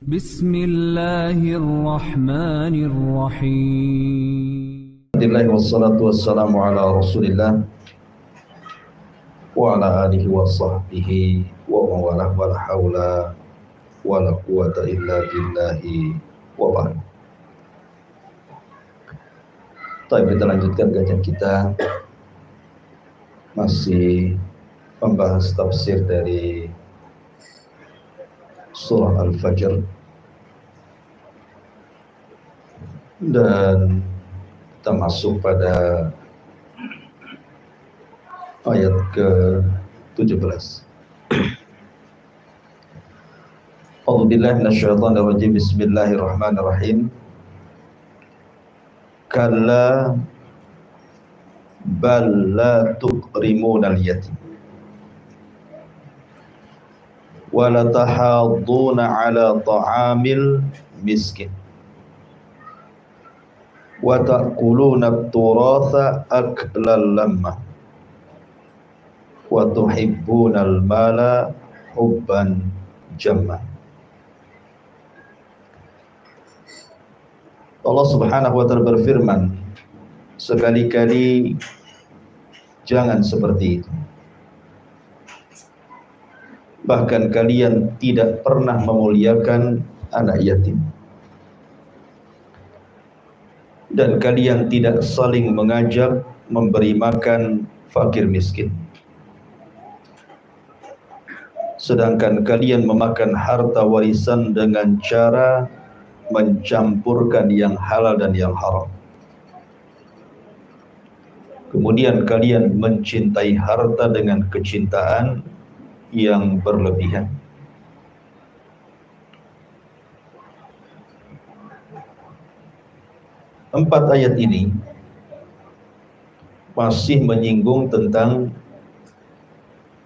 Bismillahirrahmanirrahim. Alhamdulillah wassalatu wassalamu ala Rasulillah wa ala alihi wa sahbihi wa mawalah wa la hawla wa la quwata illa billahi wa ba'd. Baik, kita lanjutkan kajian kita, masih membahas tafsir dari surah Al-Fajr, dan kita masuk pada ayat ke-17. A'udzubillahi minasyaitonir rajim. Bismillahirrahmanirrahim. Kalla bal la tukrimunal yatim wa la tahadduna ala ta'amil miskin wa ta'kuluna at-turatha aklan lamma wa tuhibbunal mala hubban jamma. Allah Subhanahu wa ta'ala berfirman, sekali-kali jangan seperti itu. Bahkan kalian tidak pernah memuliakan anak yatim, dan kalian tidak saling mengajak memberi makan fakir miskin, sedangkan kalian memakan harta warisan dengan cara mencampurkan yang halal dan yang haram. Kemudian kalian mencintai harta dengan kecintaan yang berlebihan. Empat ayat ini masih menyinggung tentang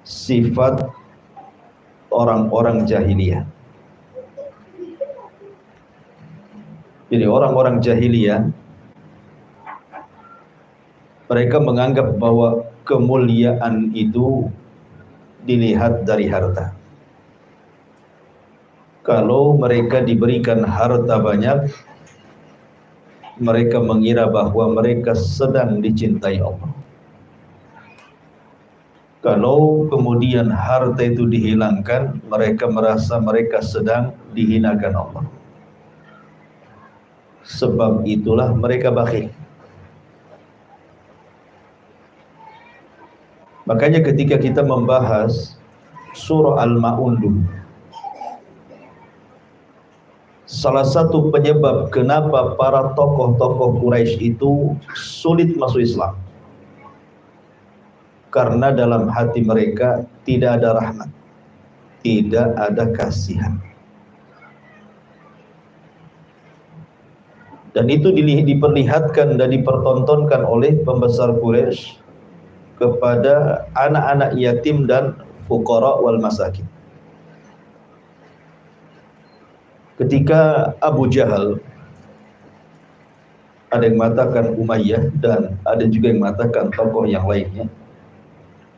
sifat orang-orang jahiliyah. Jadi orang-orang jahiliyah, mereka menganggap bahwa kemuliaan itu dilihat dari harta. Kalau mereka diberikan harta banyak, mereka mengira bahwa mereka sedang dicintai Allah. Kalau kemudian harta itu dihilangkan, mereka merasa mereka sedang dihinakan Allah. Sebab itulah mereka bakhil. Makanya ketika kita membahas surah Al-Ma'un dulu, salah satu penyebab kenapa para tokoh-tokoh Quraisy itu sulit masuk Islam, karena dalam hati mereka tidak ada rahmat, tidak ada kasihan. Dan itu diperlihatkan dan dipertontonkan oleh pembesar Quraisy kepada anak-anak yatim dan fuqara wal masakin. Ketika Abu Jahal, ada yang mengatakan Umayyah dan ada juga yang mengatakan tokoh yang lainnya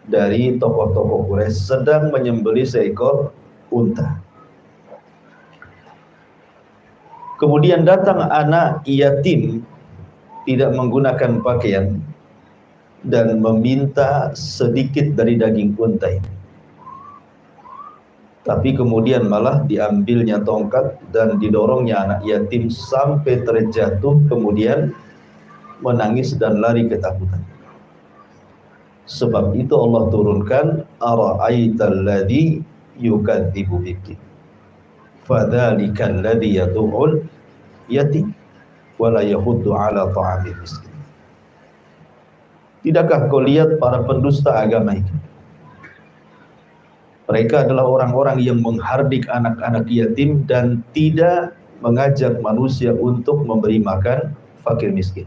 dari tokoh-tokoh Quraisy, sedang menyembelih seekor unta. Kemudian datang anak yatim tidak menggunakan pakaian dan meminta sedikit dari daging unta ini. Tapi kemudian malah diambilnya tongkat dan didorongnya anak yatim sampai terjatuh, kemudian menangis dan lari ketakutan. Sebab itu Allah turunkan, ara'aital ladzi yukadzibu biki fadzalikal ladzi yad'ul yatim wa la yahuddu ala ta'amil miskin. Tidakkah kau lihat para pendusta agama itu? Mereka adalah orang-orang yang menghardik anak-anak yatim dan tidak mengajak manusia untuk memberi makan fakir miskin.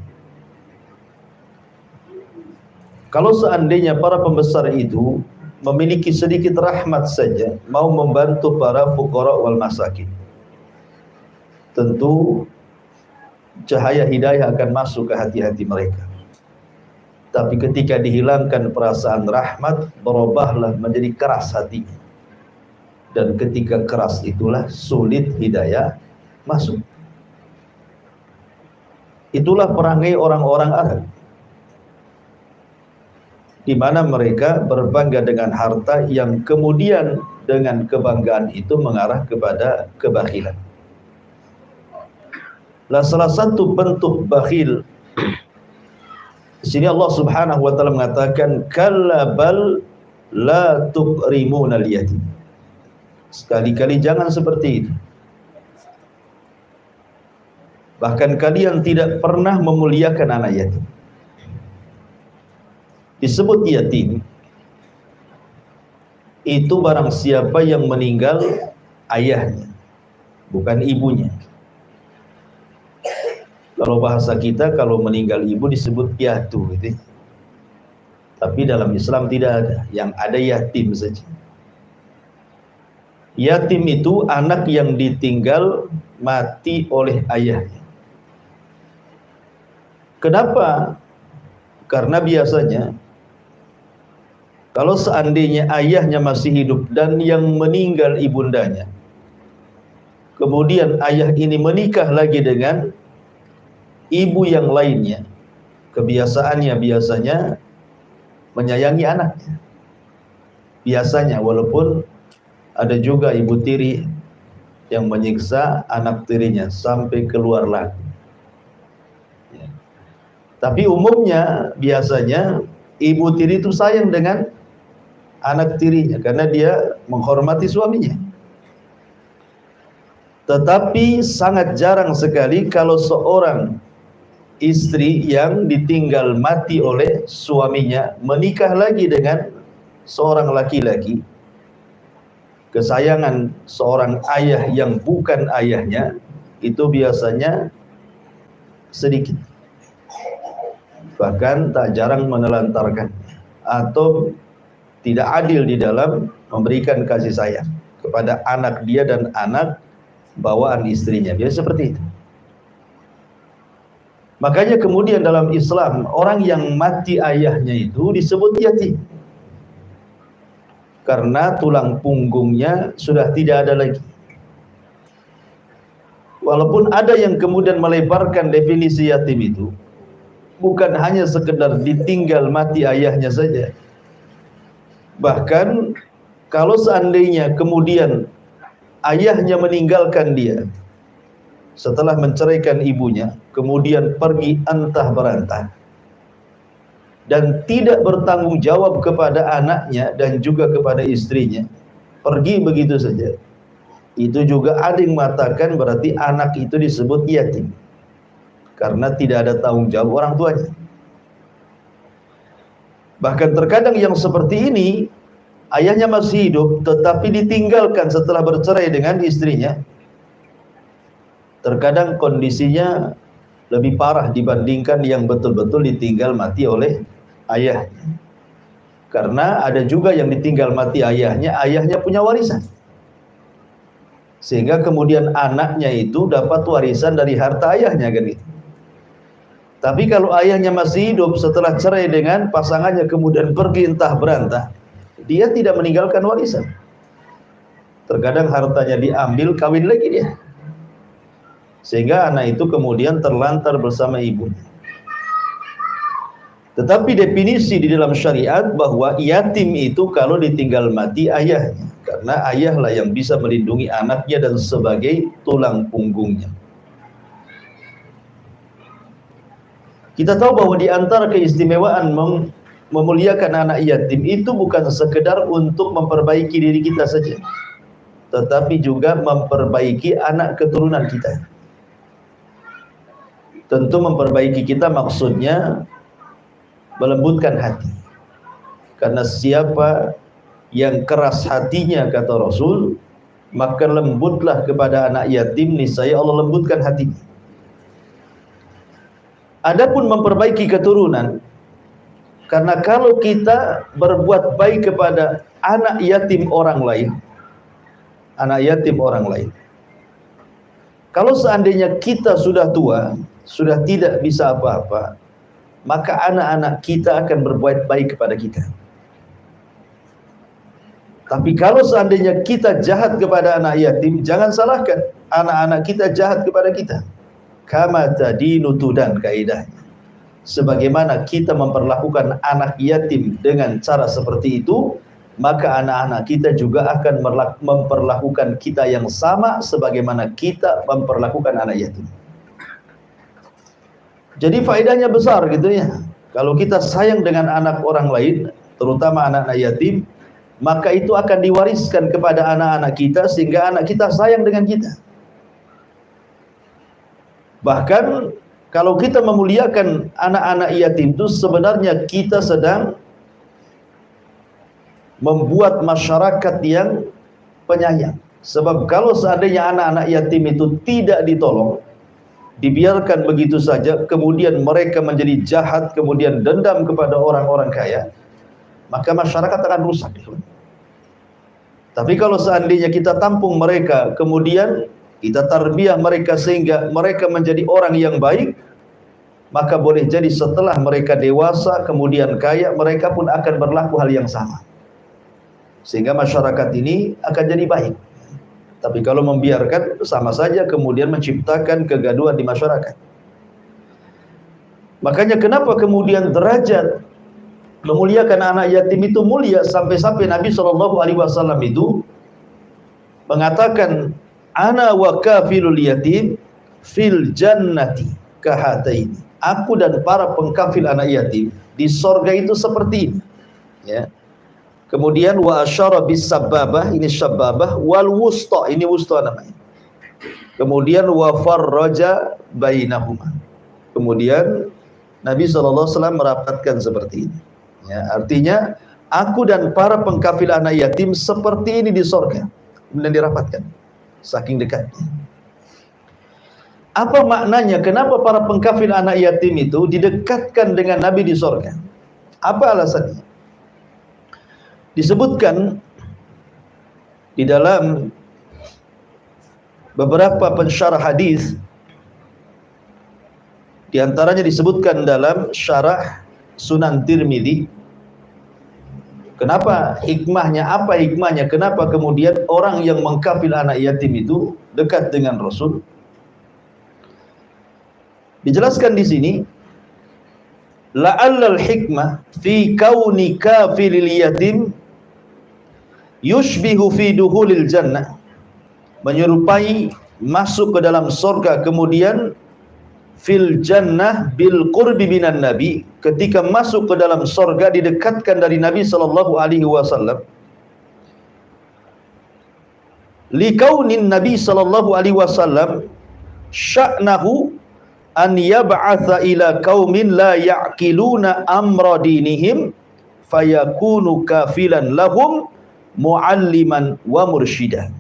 Kalau seandainya para pembesar itu memiliki sedikit rahmat saja, mau membantu para fuqara wal masakin, tentu cahaya hidayah akan masuk ke hati-hati mereka. Tapi ketika dihilangkan perasaan rahmat, berubahlah menjadi keras hatinya. dan ketika keras itulah sulit hidayah masuk. Itulah perangai orang-orang Arab, di mana mereka berbangga dengan harta yang kemudian dengan kebanggaan itu mengarah kepada kebakilan. Lah salah satu bentuk bakhil di sini Allah Subhanahu wa taala mengatakan kalla bal la tuqrimunal yatim. Sekali-kali jangan seperti itu. Bahkan kalian tidak pernah memuliakan anak yatim. Disebut yatim itu barang siapa yang meninggal ayahnya, bukan ibunya. Kalau bahasa kita, kalau meninggal ibu disebut piatu gitu. Tapi dalam Islam tidak ada, yang ada yatim saja. Yatim itu anak yang ditinggal mati oleh ayahnya. Kenapa? Karena biasanya kalau seandainya ayahnya masih hidup dan yang meninggal ibundanya, kemudian ayah ini menikah lagi dengan ibu yang lainnya, kebiasaannya biasanya menyayangi anaknya. Biasanya, walaupun ada juga ibu tiri yang menyiksa anak tirinya sampai keluar lagi. Tapi umumnya biasanya ibu tiri itu sayang dengan anak tirinya karena dia menghormati suaminya. Tetapi sangat jarang sekali kalau seorang istri yang ditinggal mati oleh suaminya menikah lagi dengan seorang laki-laki, kesayangan seorang ayah yang bukan ayahnya, itu biasanya sedikit. Bahkan tak jarang menelantarkan atau tidak adil di dalam memberikan kasih sayang kepada anak dia dan anak bawaan istrinya. Biasa seperti itu. Makanya kemudian dalam Islam orang yang mati ayahnya itu disebut yatim, karena tulang punggungnya sudah tidak ada lagi. Walaupun ada yang kemudian melebarkan definisi yatim itu, bukan hanya sekedar ditinggal mati ayahnya saja. Bahkan kalau seandainya kemudian ayahnya meninggalkan dia setelah menceraikan ibunya, kemudian pergi antah berantah dan tidak bertanggung jawab kepada anaknya dan juga kepada istrinya, pergi begitu saja, itu juga ada yang mengatakan berarti anak itu disebut yatim karena tidak ada tanggung jawab orang tuanya. Bahkan terkadang yang seperti ini, ayahnya masih hidup tetapi ditinggalkan setelah bercerai dengan istrinya. Terkadang kondisinya lebih parah dibandingkan yang betul-betul ditinggal mati oleh ayahnya. Karena ada juga yang ditinggal mati ayahnya, ayahnya punya warisan, sehingga kemudian anaknya itu dapat warisan dari harta ayahnya kan gitu. Tapi kalau ayahnya masih hidup setelah cerai dengan pasangannya kemudian pergi entah berantah, dia tidak meninggalkan warisan. Terkadang hartanya diambil, kawin lagi dia, sehingga anak itu kemudian terlantar bersama ibunya. Tetapi definisi di dalam syariat bahwa yatim itu kalau ditinggal mati ayahnya, karena ayahlah yang bisa melindungi anaknya dan sebagai tulang punggungnya. Kita tahu bahwa di antara keistimewaan memuliakan anak yatim itu bukan sekedar untuk memperbaiki diri kita saja, tetapi juga memperbaiki anak keturunan kita. Tentu memperbaiki kita maksudnya melembutkan hati. Karena siapa yang keras hatinya, kata Rasul, maka lembutlah kepada anak yatim, niscaya Allah lembutkan hatinya. Adapun memperbaiki keturunan, karena kalau kita berbuat baik kepada anak yatim orang lain, kalau seandainya kita sudah tua, sudah tidak bisa apa-apa, maka anak-anak kita akan berbuat baik kepada kita. Tapi kalau seandainya kita jahat kepada anak yatim, jangan salahkan anak-anak kita jahat kepada kita. Kama tadinu tudan, kaidahnya. Sebagaimana kita memperlakukan anak yatim dengan cara seperti itu, maka anak-anak kita juga akan memperlakukan kita yang sama sebagaimana kita memperlakukan anak yatim. Jadi faedahnya besar gitu ya. Kalau kita sayang dengan anak orang lain, terutama anak-anak yatim, maka itu akan diwariskan kepada anak-anak kita sehingga anak kita sayang dengan kita. Bahkan kalau kita memuliakan anak-anak yatim itu sebenarnya kita sedang membuat masyarakat yang penyayang. Sebab kalau seandainya anak-anak yatim itu tidak ditolong, dibiarkan begitu saja, kemudian mereka menjadi jahat, kemudian dendam kepada orang-orang kaya, maka masyarakat akan rusak. Tapi kalau seandainya kita tampung mereka, kemudian kita tarbiyah mereka sehingga mereka menjadi orang yang baik, maka boleh jadi setelah mereka dewasa, kemudian kaya, mereka pun akan berlaku hal yang sama. Sehingga masyarakat ini akan jadi baik. Tapi kalau membiarkan, sama saja kemudian menciptakan kegaduhan di masyarakat. Makanya kenapa kemudian derajat memuliakan anak yatim itu mulia, sampai-sampai Nabi SAW itu mengatakan, ana wa kafilul yatim fil jannati kahataini. Aku dan para pengkafil anak yatim di sorga itu seperti ini. Ya. Kemudian wa asyara bis sababah, ini sababah, wal wusta, ini wusta namanya. Kemudian wa farraja bainahuma. Kemudian Nabi SAW merapatkan seperti ini. Ya, artinya aku dan para pengkafil anak yatim seperti ini di sorga. Kemudian dirapatkan, saking dekatnya. Apa maknanya? Kenapa para pengkafil anak yatim itu didekatkan dengan Nabi di sorga? Apa alasannya? Disebutkan di dalam beberapa pensyarah hadis, di antaranya disebutkan dalam syarah Sunan Tirmidzi. Kenapa hikmahnya? Apa hikmahnya? Kenapa kemudian orang yang mengkafil anak yatim itu dekat dengan Rasul? Dijelaskan di sini, la'allal hikmah fi kauni kafilil yatim yushbihu fi duhulil jannah, menyerupai masuk ke dalam surga, kemudian fil jannah bil qurbi minan nabi, ketika masuk ke dalam surga didekatkan dari Nabi sallallahu alaihi wasallam. Li kaunin Nabi sallallahu alaihi wasallam sya'nahu an yab'atha ila qaumin la ya'qiluna amra dinihim fayakunu kafilan lahum mualliman wa mursyidan.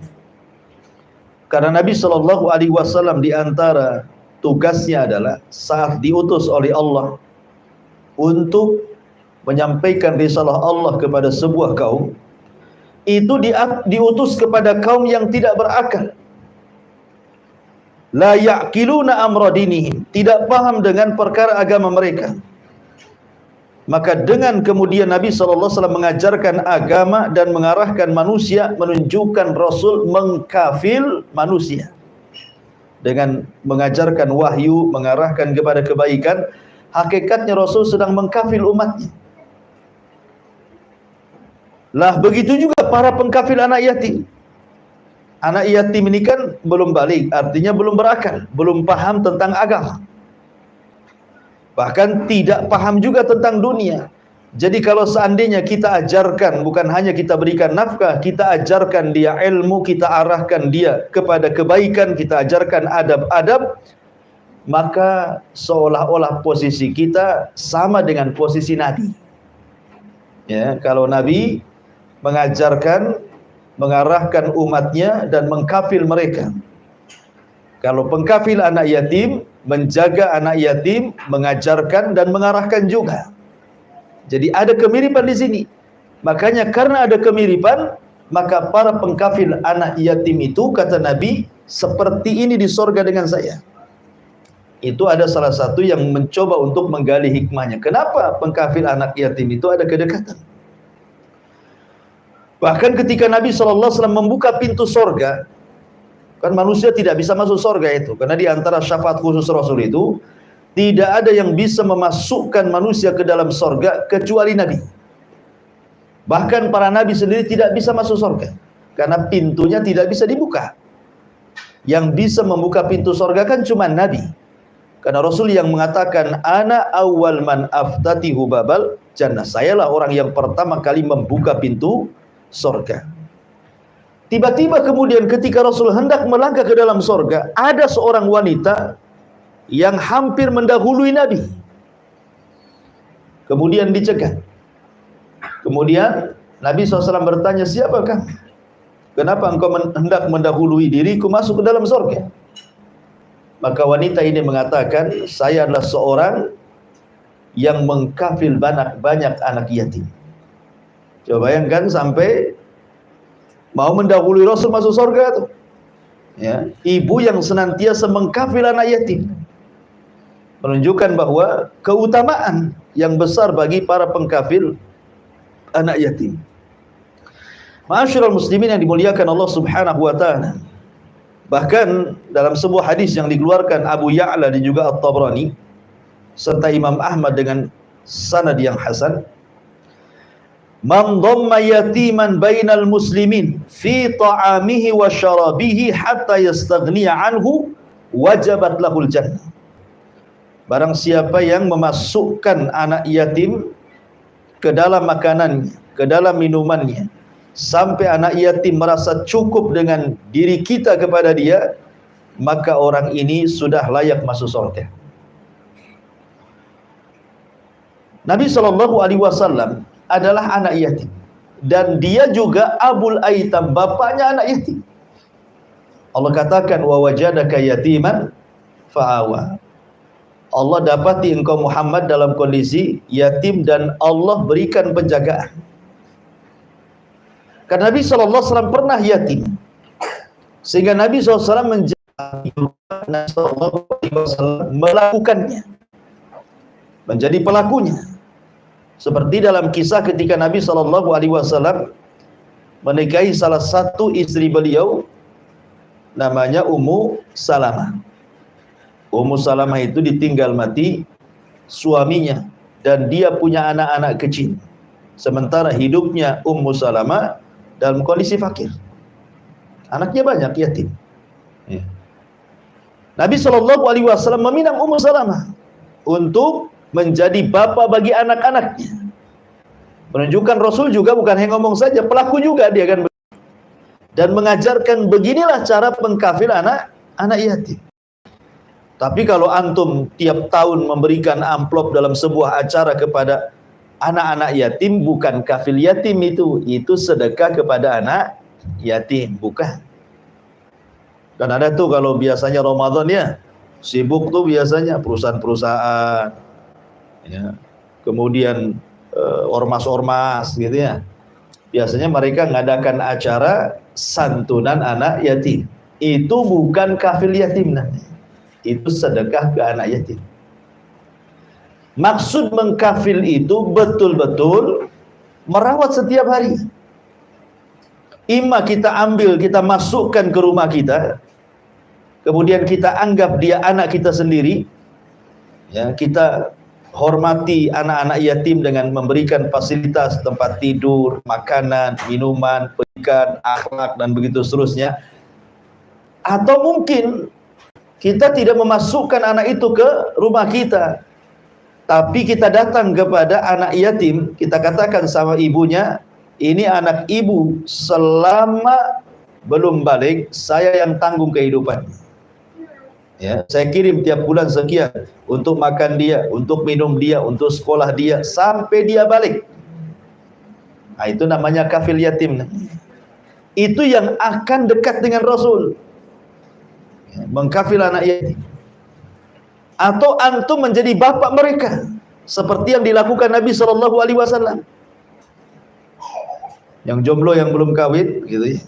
Karena Nabi sallallahu alaihi wasallam di antara tugasnya adalah saat diutus oleh Allah untuk menyampaikan risalah Allah kepada sebuah kaum, itu diutus kepada kaum yang tidak berakal, la ya'qiluna amra dinihim, tidak paham dengan perkara agama mereka. Maka dengan kemudian Nabi SAW mengajarkan agama dan mengarahkan manusia, menunjukkan Rasul mengkafil manusia dengan mengajarkan wahyu, mengarahkan kepada kebaikan. Hakikatnya Rasul sedang mengkafil umatnya. Lah begitu juga para pengkafil anak yatim. Anak yatim ini kan belum balik, artinya belum berakal, belum paham tentang agama, bahkan tidak paham juga tentang dunia. Jadi kalau seandainya kita ajarkan, bukan hanya kita berikan nafkah, kita ajarkan dia ilmu, kita arahkan dia kepada kebaikan, kita ajarkan adab-adab, maka seolah-olah posisi kita sama dengan posisi Nabi. Ya, kalau Nabi mengajarkan, mengarahkan umatnya dan mengkafil mereka. Kalau pengkafil anak yatim, menjaga anak yatim, mengajarkan dan mengarahkan juga. Jadi ada kemiripan di sini. Makanya karena ada kemiripan, maka para pengkafil anak yatim itu, kata Nabi, seperti ini di sorga dengan saya. Itu ada salah satu yang mencoba untuk menggali hikmahnya. Kenapa pengkafil anak yatim itu ada kedekatan? Bahkan ketika Nabi SAW membuka pintu sorga, kan manusia tidak bisa masuk sorga itu, karena di antara syafaat khusus Rasul itu, tidak ada yang bisa memasukkan manusia ke dalam sorga kecuali Nabi. Bahkan para Nabi sendiri tidak bisa masuk sorga, karena pintunya tidak bisa dibuka. Yang bisa membuka pintu sorga kan cuma Nabi. Karena Rasul yang mengatakan, ana awwal man aftatihu babal jannah. Sayalah orang yang pertama kali membuka pintu sorga. Tiba-tiba kemudian ketika Rasul hendak melangkah ke dalam sorga, ada seorang wanita yang hampir mendahului Nabi. Kemudian dicegah. Kemudian Nabi SAW bertanya, siapakah? Kenapa engkau hendak mendahului diriku masuk ke dalam sorga? Maka wanita ini mengatakan, saya adalah seorang yang mengkafil banyak anak yatim. Coba bayangkan sampai mau mendahului Rasul masuk sorga tuh. Ya, ibu yang senantiasa mengkafil anak yatim. Menunjukkan bahwa keutamaan yang besar bagi para pengkafil anak yatim. Ma'asyiral muslimin yang dimuliakan Allah Subhanahu wa taala. Bahkan dalam sebuah hadis yang dikeluarkan Abu Ya'la dan juga At-Tabrani serta Imam Ahmad dengan sanad yang hasan, man dhamma yatiman bainal muslimin fi ta'amihi wa syarabihi hatta yastaghniya anhu wajabat lahul jannah. Barang siapa yang memasukkan anak yatim ke dalam makanannya, ke dalam minumannya, sampai anak yatim merasa cukup dengan diri kita kepada dia, maka orang ini sudah layak masuk surga. Nabi SAW adalah anak yatim, dan dia juga abul aitam, bapaknya anak yatim. Allah katakan, wa wajadaka yatiman fa'awa. Allah dapati engkau Muhammad dalam kondisi yatim dan Allah berikan penjagaan. Karena Nabi SAW pernah yatim, sehingga Nabi SAW melakukannya, menjadi pelakunya. Seperti dalam kisah ketika Nabi SAW menikahi salah satu istri beliau, namanya Ummu Salamah. Ummu Salamah itu ditinggal mati suaminya, dan dia punya anak-anak kecil. Sementara hidupnya Ummu Salamah dalam kondisi fakir, anaknya banyak yatim. Ya. Nabi SAW meminang Ummu Salamah untuk menjadi bapa bagi anak-anaknya. Menunjukkan Rasul juga bukan hanya ngomong saja, pelaku juga dia kan, dan mengajarkan beginilah cara pengkafil anak yatim. Tapi kalau antum tiap tahun memberikan amplop dalam sebuah acara kepada anak-anak yatim, bukan kafil yatim itu sedekah kepada anak yatim, bukan. Dan ada tuh kalau biasanya Ramadan ya, sibuk tuh biasanya perusahaan-perusahaan, ya, kemudian ormas-ormas gitu ya. Biasanya mereka mengadakan acara santunan anak yatim. Itu bukan kafil yatim namanya. Itu sedekah ke anak yatim. Maksud mengkafil itu betul-betul merawat setiap hari. Ima kita ambil, kita masukkan ke rumah kita, kemudian kita anggap dia anak kita sendiri, ya, kita hormati anak-anak yatim dengan memberikan fasilitas tempat tidur, makanan, minuman, pendidikan, akhlak, dan begitu seterusnya. Atau mungkin kita tidak memasukkan anak itu ke rumah kita, tapi kita datang kepada anak yatim, kita katakan sama ibunya, ini anak ibu, selama belum balik, saya yang tanggung kehidupannya. Ya, saya kirim tiap bulan sekian untuk makan dia, untuk minum dia, untuk sekolah dia, sampai dia balik. Nah, itu namanya kafil yatim. Itu yang akan dekat dengan Rasul, ya, mengkafil anak yatim. Atau antum menjadi bapak mereka, seperti yang dilakukan Nabi SAW. Yang jomblo, yang belum kawin gitu ya,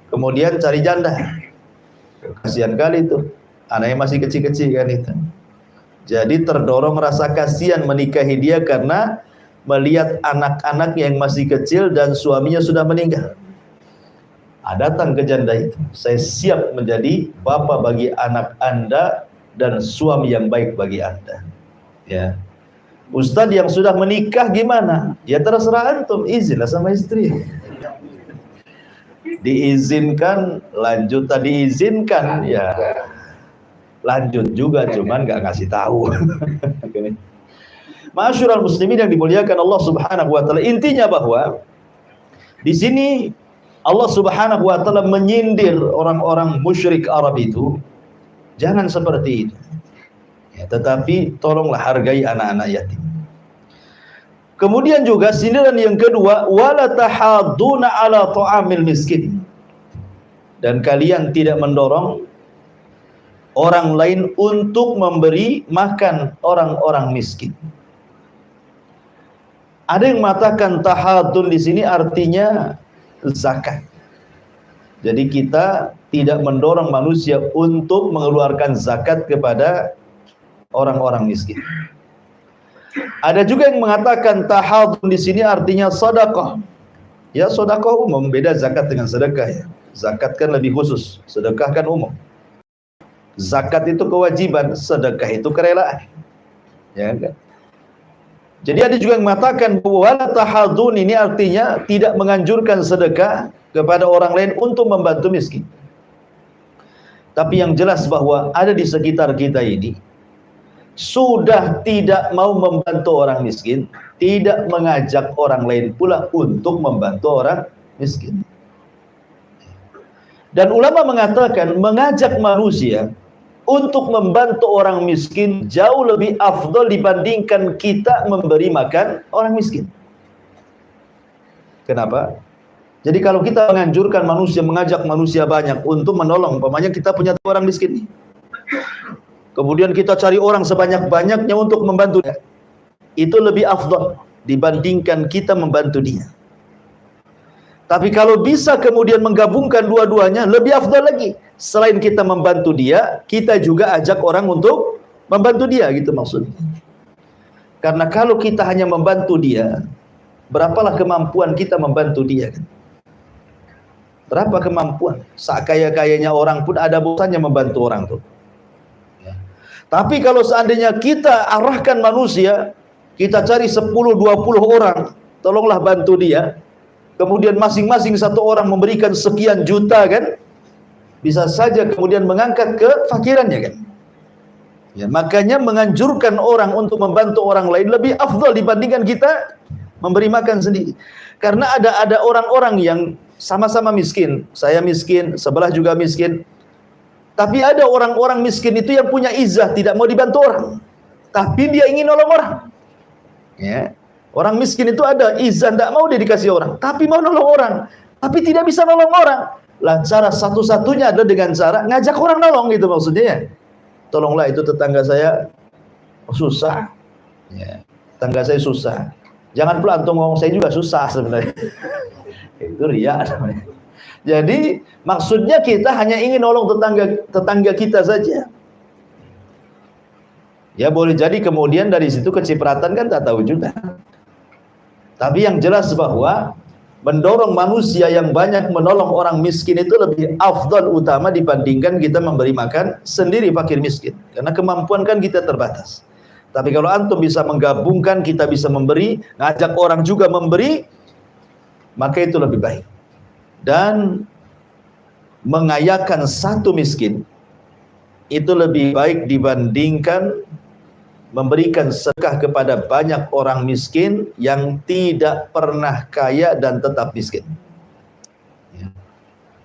kemudian cari janda. Kasihan kali itu, anaknya masih kecil-kecil kan itu. Jadi terdorong rasa kasihan menikahi dia karena melihat anak-anak yang masih kecil dan suaminya sudah meninggal. Datang ke janda itu, saya siap menjadi bapak bagi anak Anda dan suami yang baik bagi Anda. Ya, Ustadz yang sudah menikah gimana? Ya terserah antum, izinlah sama istri. Diizinkan, lanjut tadi izinkan, ya lanjut juga, cuman nggak ngasih tahu. Ma'asyiral muslimin yang dimuliakan Allah Subhanahu wa taala, intinya bahwa di sini Allah Subhanahu wa taala menyindir orang-orang musyrik Arab itu, jangan seperti itu. Ya, tetapi tolonglah hargai anak-anak yatim. Kemudian juga sindiran yang kedua, wala tahadduna ala ta'amil miskin. Dan kalian tidak mendorong orang lain untuk memberi makan orang-orang miskin. Ada yang mengatakan tahaddun di sini artinya zakat. Jadi kita tidak mendorong manusia untuk mengeluarkan zakat kepada orang-orang miskin. Ada juga yang mengatakan tahaddun di sini artinya sedekah. Ya, sedekah umum, beda zakat dengan sedekah ya. Zakat kan lebih khusus, sedekah kan umum. Zakat itu kewajiban, sedekah itu kerelaan. Ya kan? Jadi ada juga yang mengatakan bahwa tahaddun ini artinya tidak menganjurkan sedekah kepada orang lain untuk membantu miskin. Tapi yang jelas bahwa ada di sekitar kita ini sudah tidak mau membantu orang miskin, tidak mengajak orang lain pula untuk membantu orang miskin. Dan ulama mengatakan mengajak manusia untuk membantu orang miskin jauh lebih afdol dibandingkan kita memberi makan orang miskin. Kenapa? Jadi kalau kita menganjurkan manusia, mengajak manusia banyak untuk menolong, umpamanya kita punya orang miskin nih, kemudian kita cari orang sebanyak-banyaknya untuk membantu dia, itu lebih afdol dibandingkan kita membantu dia. Tapi kalau bisa kemudian menggabungkan dua-duanya, lebih afdal lagi. Selain kita membantu dia, kita juga ajak orang untuk membantu dia, gitu maksudnya. Karena kalau kita hanya membantu dia, berapalah kemampuan kita membantu dia kan? Berapa kemampuan? Sekaya-kayanya orang pun ada bosannya membantu orang tuh. Ya. Tapi kalau seandainya kita arahkan manusia, kita cari 10-20 orang, tolonglah bantu dia. Kemudian masing-masing satu orang memberikan sekian juta kan, bisa saja kemudian mengangkat kefakirannya kan. Ya, makanya menganjurkan orang untuk membantu orang lain lebih afdal dibandingkan kita memberi makan sendiri. Karena ada orang-orang yang sama-sama miskin, saya miskin, sebelah juga miskin. Tapi ada orang-orang miskin itu yang punya izah, tidak mau dibantu orang, tapi dia ingin nolong orang. Ya. Orang miskin itu ada izah, tidak mau dia dikasih orang, tapi mau nolong orang, tapi tidak bisa nolong orang. Lah cara satu-satunya adalah dengan cara ngajak orang nolong, gitu maksudnya. Tolonglah itu tetangga saya susah, ya, tetangga saya susah. Jangan pula antum ngomong saya juga susah sebenarnya. Itu riya namanya. Jadi maksudnya kita hanya ingin nolong tetangga kita saja. Ya boleh jadi kemudian dari situ kecipratan kan tak tahu juga. Tapi yang jelas bahwa mendorong manusia yang banyak menolong orang miskin itu lebih afdal utama dibandingkan kita memberi makan sendiri fakir miskin. Karena kemampuan kan kita terbatas. Tapi kalau antum bisa menggabungkan, kita bisa memberi, ngajak orang juga memberi, maka itu lebih baik. Dan mengayakan satu miskin itu lebih baik dibandingkan memberikan sedekah kepada banyak orang miskin yang tidak pernah kaya dan tetap miskin.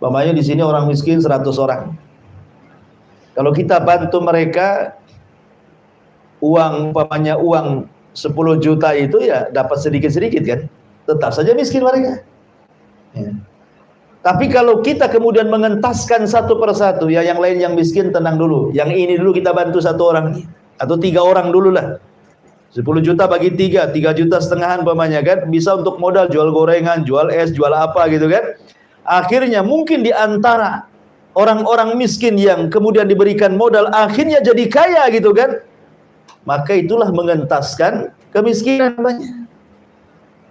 Umpamanya di sini orang miskin 100 orang. Kalau kita bantu mereka, umpamanya uang 10 juta itu ya dapat sedikit-sedikit kan, tetap saja miskin mereka. Ya. Tapi kalau kita kemudian mengentaskan satu persatu, ya yang lain yang miskin tenang dulu, yang ini dulu kita bantu satu orang nih, atau 3 orang dulu lah. 10 juta bagi 3 juta setengahan umpamanya kan, bisa untuk modal jual gorengan, jual es, jual apa gitu kan. Akhirnya mungkin di antara orang-orang miskin yang kemudian diberikan modal akhirnya jadi kaya gitu kan. Maka itulah mengentaskan kemiskinan banyak.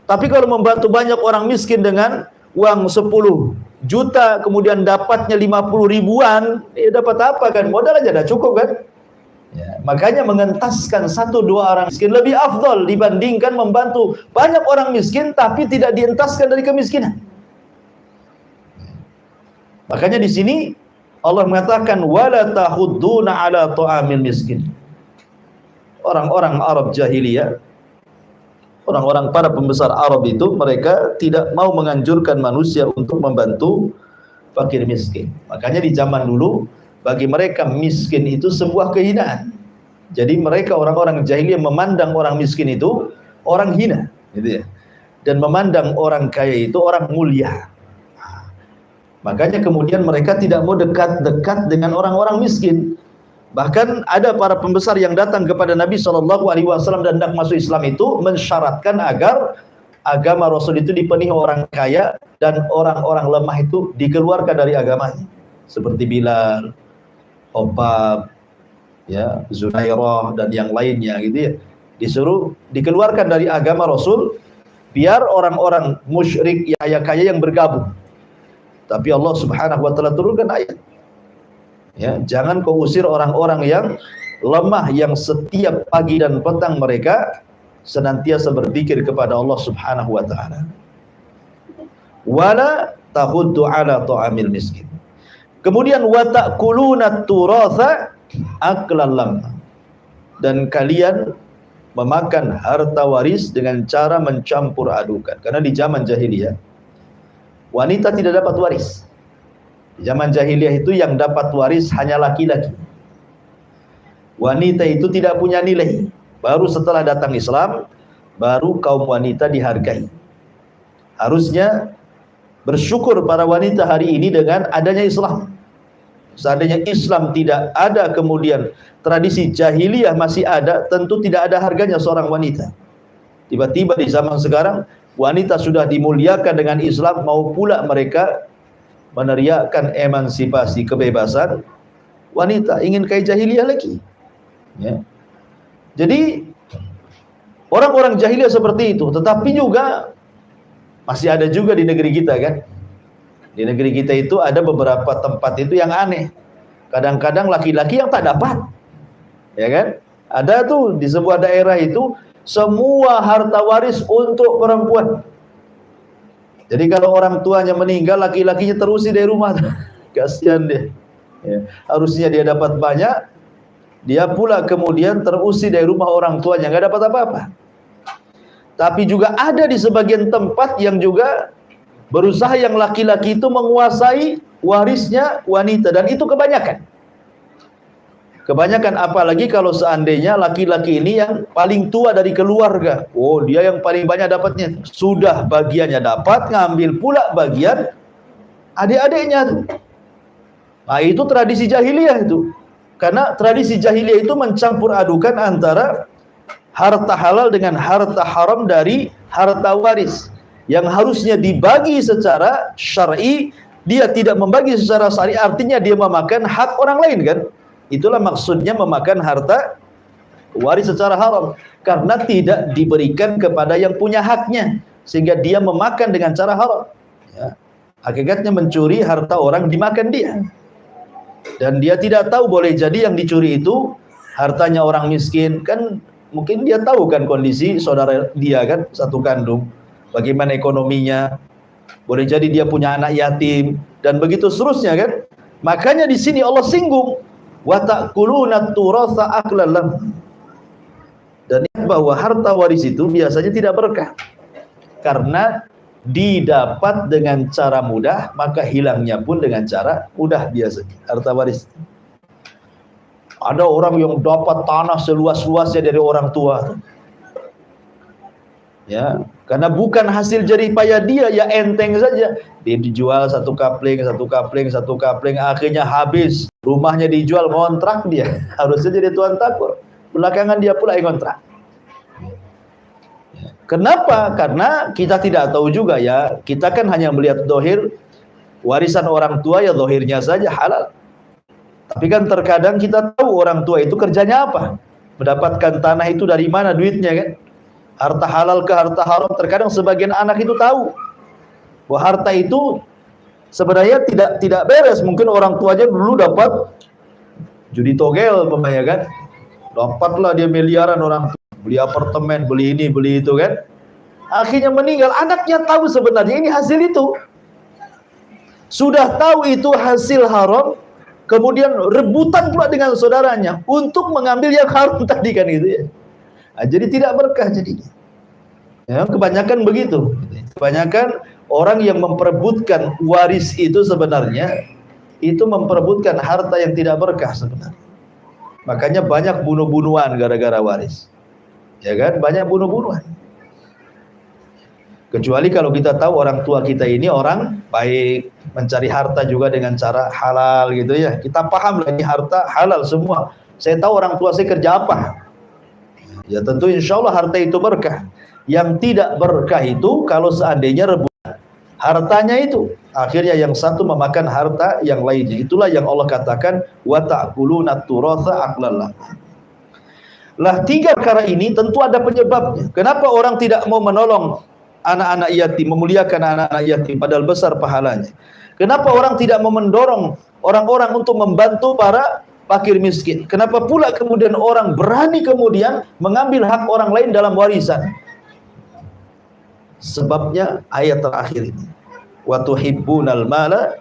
Tapi kalau membantu banyak orang miskin dengan uang 10 juta, kemudian dapatnya 50 ribuan, dapat apa kan? Modal aja dah cukup kan? Ya, makanya mengentaskan 1-2 orang miskin lebih afdol dibandingkan membantu banyak orang miskin tapi tidak dientaskan dari kemiskinan. Makanya di sini Allah mengatakan wala tahudduna ala ta'amil miskin. Orang-orang Arab jahiliyah, orang-orang para pembesar Arab itu, mereka tidak mau menganjurkan manusia untuk membantu fakir miskin. Makanya di zaman dulu bagi mereka miskin itu sebuah kehinaan. Jadi mereka orang-orang jahiliyah memandang orang miskin itu orang hina, gitu ya. Dan memandang orang kaya itu orang mulia. Makanya kemudian mereka tidak mau dekat-dekat dengan orang-orang miskin. Bahkan ada para pembesar yang datang kepada Nabi SAW dan hendak masuk Islam itu mensyaratkan agar agama Rasul itu dipenuhi orang kaya dan orang-orang lemah itu dikeluarkan dari agamanya. Seperti Bilal, Obab, ya, Zunairah dan yang lainnya gitu ya. Disuruh dikeluarkan dari agama Rasul biar orang-orang musyrik yang kaya yang bergabung. Tapi Allah Subhanahu wa taala turunkan ayat. Ya, jangan kau usir orang-orang yang lemah yang setiap pagi dan petang mereka senantiasa berzikir kepada Allah Subhanahu wa taala. Wala tahuddu ala ta'amil miskin. Kemudian wa ta'kuluna turatha aklan lamma. Dan kalian memakan harta waris dengan cara mencampur adukan. Karena di zaman jahiliyah wanita tidak dapat waris. Di zaman jahiliyah itu yang dapat waris hanya laki-laki. Wanita itu tidak punya nilai. Baru setelah datang Islam, baru kaum wanita dihargai. Harusnya bersyukur para wanita hari ini dengan adanya Islam. Seandainya Islam tidak ada, kemudian tradisi jahiliyah masih ada, tentu tidak ada harganya seorang wanita. Tiba-tiba di zaman sekarang wanita sudah dimuliakan dengan Islam, mau pula mereka meneriakkan emansipasi, kebebasan wanita, ingin kayak jahiliyah lagi. Ya. Jadi orang-orang jahiliyah seperti itu, tetapi juga masih ada juga di negeri kita kan. Di negeri kita itu ada beberapa tempat itu yang aneh. Kadang-kadang laki-laki yang tak dapat, ya kan? Ada tuh di sebuah daerah itu semua harta waris untuk perempuan. Jadi kalau orang tuanya meninggal, laki-lakinya terusir dari rumah. Kasihan deh. Ya. Harusnya dia dapat banyak, dia pula kemudian terusir dari rumah orang tuanya, nggak dapat apa-apa. Tapi juga ada di sebagian tempat yang juga berusaha yang laki-laki itu menguasai warisnya wanita, dan itu kebanyakan. Kebanyakan apalagi kalau seandainya laki-laki ini yang paling tua dari keluarga. Oh, dia yang paling banyak dapatnya. Sudah bagiannya dapat, ngambil pula bagian adik-adiknya. Nah, itu tradisi jahiliyah itu. Karena tradisi jahiliyah itu mencampur adukan antara harta halal dengan harta haram dari harta waris. Yang harusnya dibagi secara syar'i, dia tidak membagi secara syar'i, artinya dia memakan hak orang lain kan? Itulah maksudnya memakan harta waris secara haram, karena tidak diberikan kepada yang punya haknya, sehingga dia memakan dengan cara haram. Ya. Hakikatnya mencuri harta orang, dimakan dia. Dan dia tidak tahu, boleh jadi yang dicuri itu hartanya orang miskin, kan mungkin dia tahu kan kondisi saudara dia kan, satu kandung, bagaimana ekonominya, boleh jadi dia punya anak yatim, dan begitu seterusnya kan. Makanya di sini Allah singgung, wa ta'kuluna turatha aklan lam. Dan bahwa harta waris itu biasanya tidak berkah, karena didapat dengan cara mudah, maka hilangnya pun dengan cara mudah biasanya harta waris. Ada orang yang dapat tanah seluas-luasnya dari orang tua, ya, karena bukan hasil jerih payah dia, ya enteng saja. Dia dijual satu kapling, akhirnya habis. Rumahnya dijual, ngontrak dia. Harusnya jadi tuan takur. Belakangan dia pula yang ngontrak. Kenapa? Karena kita tidak tahu juga ya. Kita kan hanya melihat dohir, warisan orang tua ya dohirnya saja halal. Tapi kan terkadang kita tahu orang tua itu kerjanya apa, mendapatkan tanah itu dari mana duitnya kan. Harta halal ke harta haram, terkadang sebagian anak itu tahu bahwa harta itu sebenarnya tidak beres. Mungkin orang tuanya dulu dapat judi togel umpamanya kan, dapatlah dia miliaran, orang tua beli apartemen, beli ini beli itu kan, akhirnya meninggal. Anaknya tahu sebenarnya ini hasil itu, sudah tahu itu hasil haram, kemudian rebutan pula dengan saudaranya untuk mengambil yang haram tadi kan gitu ya. Nah, jadi tidak berkah jadinya. Ya, kebanyakan begitu. Kebanyakan orang yang memperebutkan waris itu sebenarnya itu memperebutkan harta yang tidak berkah sebenarnya. Makanya banyak bunuh-bunuhan gara-gara waris. Ya kan? Banyak bunuh-bunuhan. Kecuali kalau kita tahu orang tua kita ini orang baik, mencari harta juga dengan cara halal gitu ya. Kita paham lah ini harta halal semua. Saya tahu orang tua saya kerja apa. Ya tentu insya Allah harta itu berkah. Yang tidak berkah itu kalau seandainya rebutan hartanya itu, akhirnya yang satu memakan harta yang lainnya. Itulah yang Allah katakan wa ta'kuluna turatha aqlalla. Lah tiga perkara ini tentu ada penyebabnya. Kenapa orang tidak mau menolong anak-anak yatim, memuliakan anak-anak yatim padahal besar pahalanya? Kenapa orang tidak mau mendorong orang-orang untuk membantu para fakir miskin? Kenapa pula kemudian orang berani kemudian mengambil hak orang lain dalam warisan? Sebabnya ayat terakhir ini, wa tuhibbunal mala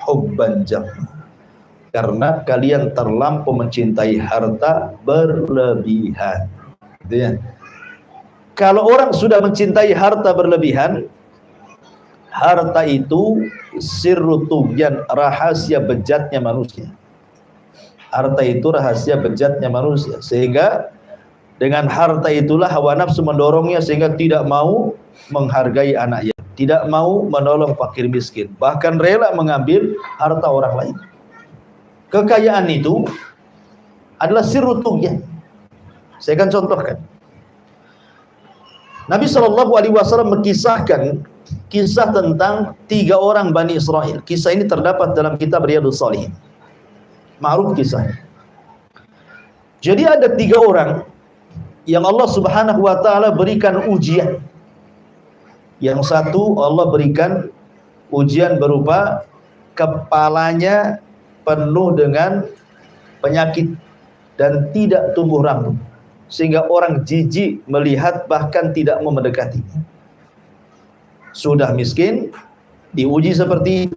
hubban jamma. Karena kalian terlampau mencintai harta berlebihan. Gitu ya. Kalau orang sudah mencintai harta berlebihan, harta itu sirru tughyan, rahasia bejatnya manusia. Harta itu rahasia bejatnya manusia, sehingga dengan harta itulah hawa nafsu mendorongnya sehingga tidak mau menghargai anak yatim, tidak mau menolong fakir miskin, bahkan rela mengambil harta orang lain. Kekayaan itu adalah sirru tughyan. Saya akan contohkan. Nabi SAW mengisahkan kisah tentang 3 orang Bani Israel. Kisah ini terdapat dalam kitab Riyadhus Shalihin. Ma'ruf kisahnya. Jadi ada 3 orang yang Allah Subhanahu wa taala berikan ujian. Yang satu Allah berikan ujian berupa kepalanya penuh dengan penyakit dan tidak tumbuh rambut, sehingga orang jijik melihat bahkan tidak mau mendekatinya. Sudah miskin, diuji seperti itu,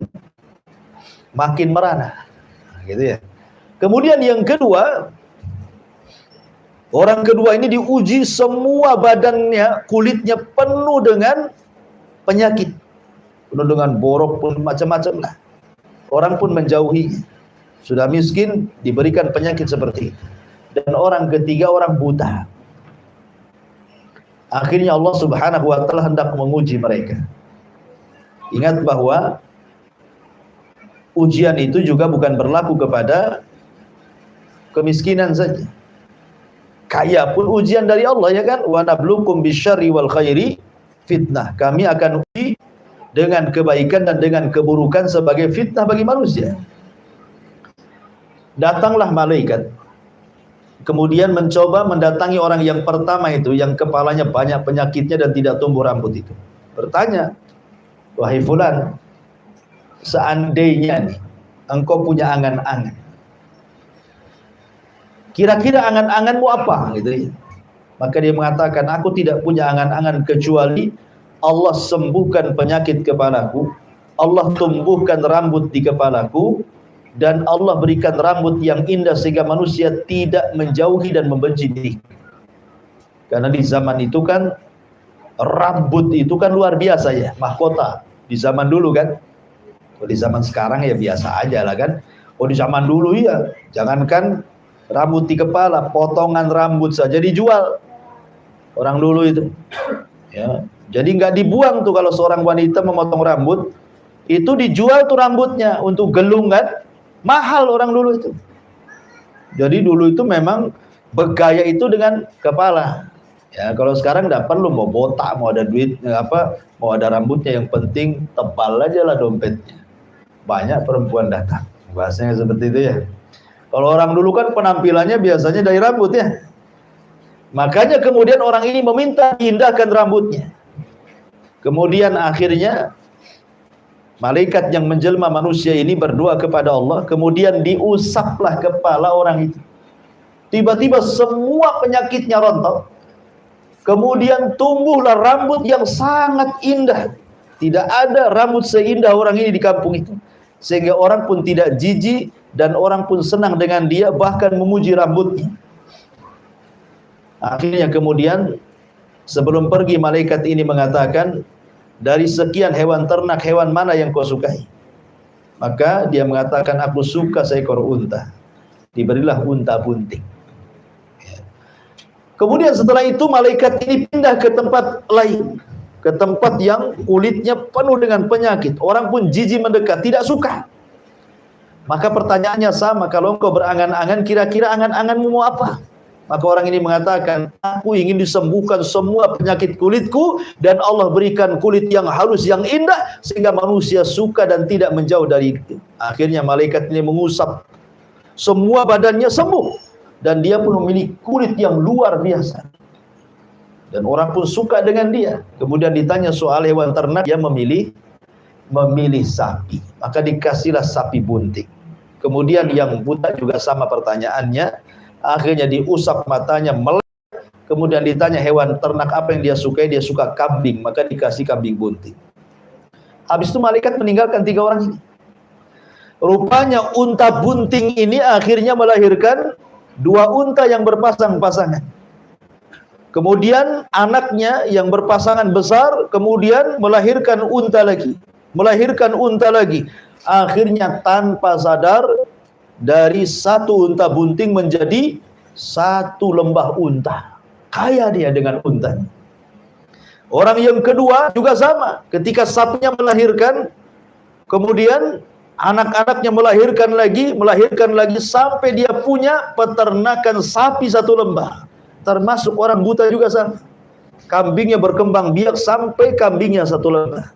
makin merana, gitu ya. Kemudian yang kedua, orang kedua ini diuji semua badannya, kulitnya penuh dengan penyakit, penuh dengan borok pun macam-macam lah. Orang pun menjauhi. Sudah miskin, diberikan penyakit seperti itu. Dan orang ketiga orang buta. Akhirnya Allah Subhanahu wa taala hendak menguji mereka. Ingat bahwa ujian itu juga bukan berlaku kepada kemiskinan saja. Kaya pun ujian dari Allah, ya kan? Wa nabluukum bisyarri wal khairi fitnah. Kami akan uji dengan kebaikan dan dengan keburukan sebagai fitnah bagi manusia. Datanglah malaikat, kemudian mencoba mendatangi orang yang pertama itu, yang kepalanya banyak penyakitnya dan tidak tumbuh rambut itu. Bertanya, wahai fulan, seandainya nih engkau punya angan-angan, kira-kira angan-anganmu apa? Gitu ya. Maka dia mengatakan, aku tidak punya angan-angan kecuali Allah sembuhkan penyakit kepalaku, Allah tumbuhkan rambut di kepalaku, dan Allah berikan rambut yang indah sehingga manusia tidak menjauhi dan membenci diri. Karena di zaman itu kan rambut itu kan luar biasa ya, mahkota di zaman dulu kan. Kalau di zaman sekarang ya biasa aja lah kan. Oh di zaman dulu ya, jangankan rambut di kepala, potongan rambut saja dijual orang dulu itu. Ya, jadi nggak dibuang tuh kalau seorang wanita memotong rambut, itu dijual tuh rambutnya untuk gelung kan. Mahal orang dulu itu. Jadi dulu itu memang bergaya itu dengan kepala. Ya, kalau sekarang nggak perlu mau botak, mau ada duit apa, mau ada rambutnya, yang penting tebal aja lah dompetnya. Banyak perempuan datang. Bahasanya seperti itu ya. Kalau orang dulu kan penampilannya biasanya dari rambut ya. Makanya kemudian orang ini meminta diindahkan rambutnya. Kemudian akhirnya malaikat yang menjelma manusia ini berdoa kepada Allah, kemudian diusaplah kepala orang itu. Tiba-tiba semua penyakitnya rontok. Kemudian tumbuhlah rambut yang sangat indah. Tidak ada rambut seindah orang ini di kampung itu. Sehingga orang pun tidak jijik dan orang pun senang dengan dia, bahkan memuji rambutnya. Akhirnya kemudian sebelum pergi malaikat ini mengatakan, dari sekian hewan ternak, hewan mana yang kau sukai? Maka dia mengatakan, aku suka seekor unta. Diberilah unta bunting. Kemudian setelah itu malaikat ini pindah ke tempat lain, ke tempat yang kulitnya penuh dengan penyakit. Orang pun jijik mendekat, tidak suka. Maka pertanyaannya sama, kalau engkau berangan-angan, kira-kira angan-anganmu mau apa? Maka orang ini mengatakan, aku ingin disembuhkan semua penyakit kulitku, dan Allah berikan kulit yang halus, yang indah, sehingga manusia suka dan tidak menjauh dari itu. Akhirnya malaikat ini mengusap semua badannya sembuh, dan dia pun memiliki kulit yang luar biasa. Dan orang pun suka dengan dia. Kemudian ditanya soal hewan ternak, dia memilih sapi. Maka dikasihlah sapi bunting. Kemudian yang buta juga sama pertanyaannya. Akhirnya diusap matanya, melek. Kemudian ditanya hewan ternak apa yang dia sukai, dia suka kambing, maka dikasih kambing bunting. Habis itu malaikat meninggalkan 3 orang ini. Rupanya unta bunting ini akhirnya melahirkan 2 unta yang berpasang-pasangan. Kemudian anaknya yang berpasangan besar, kemudian melahirkan unta lagi. Akhirnya tanpa sadar, dari 1 unta bunting menjadi 1 lembah unta. Kaya dia dengan untanya. Orang yang kedua juga sama. Ketika sapinya melahirkan, kemudian anak-anaknya melahirkan lagi sampai dia punya peternakan sapi 1 lembah. Termasuk orang buta juga sama. Kambingnya berkembang biak sampai kambingnya 1 lembah.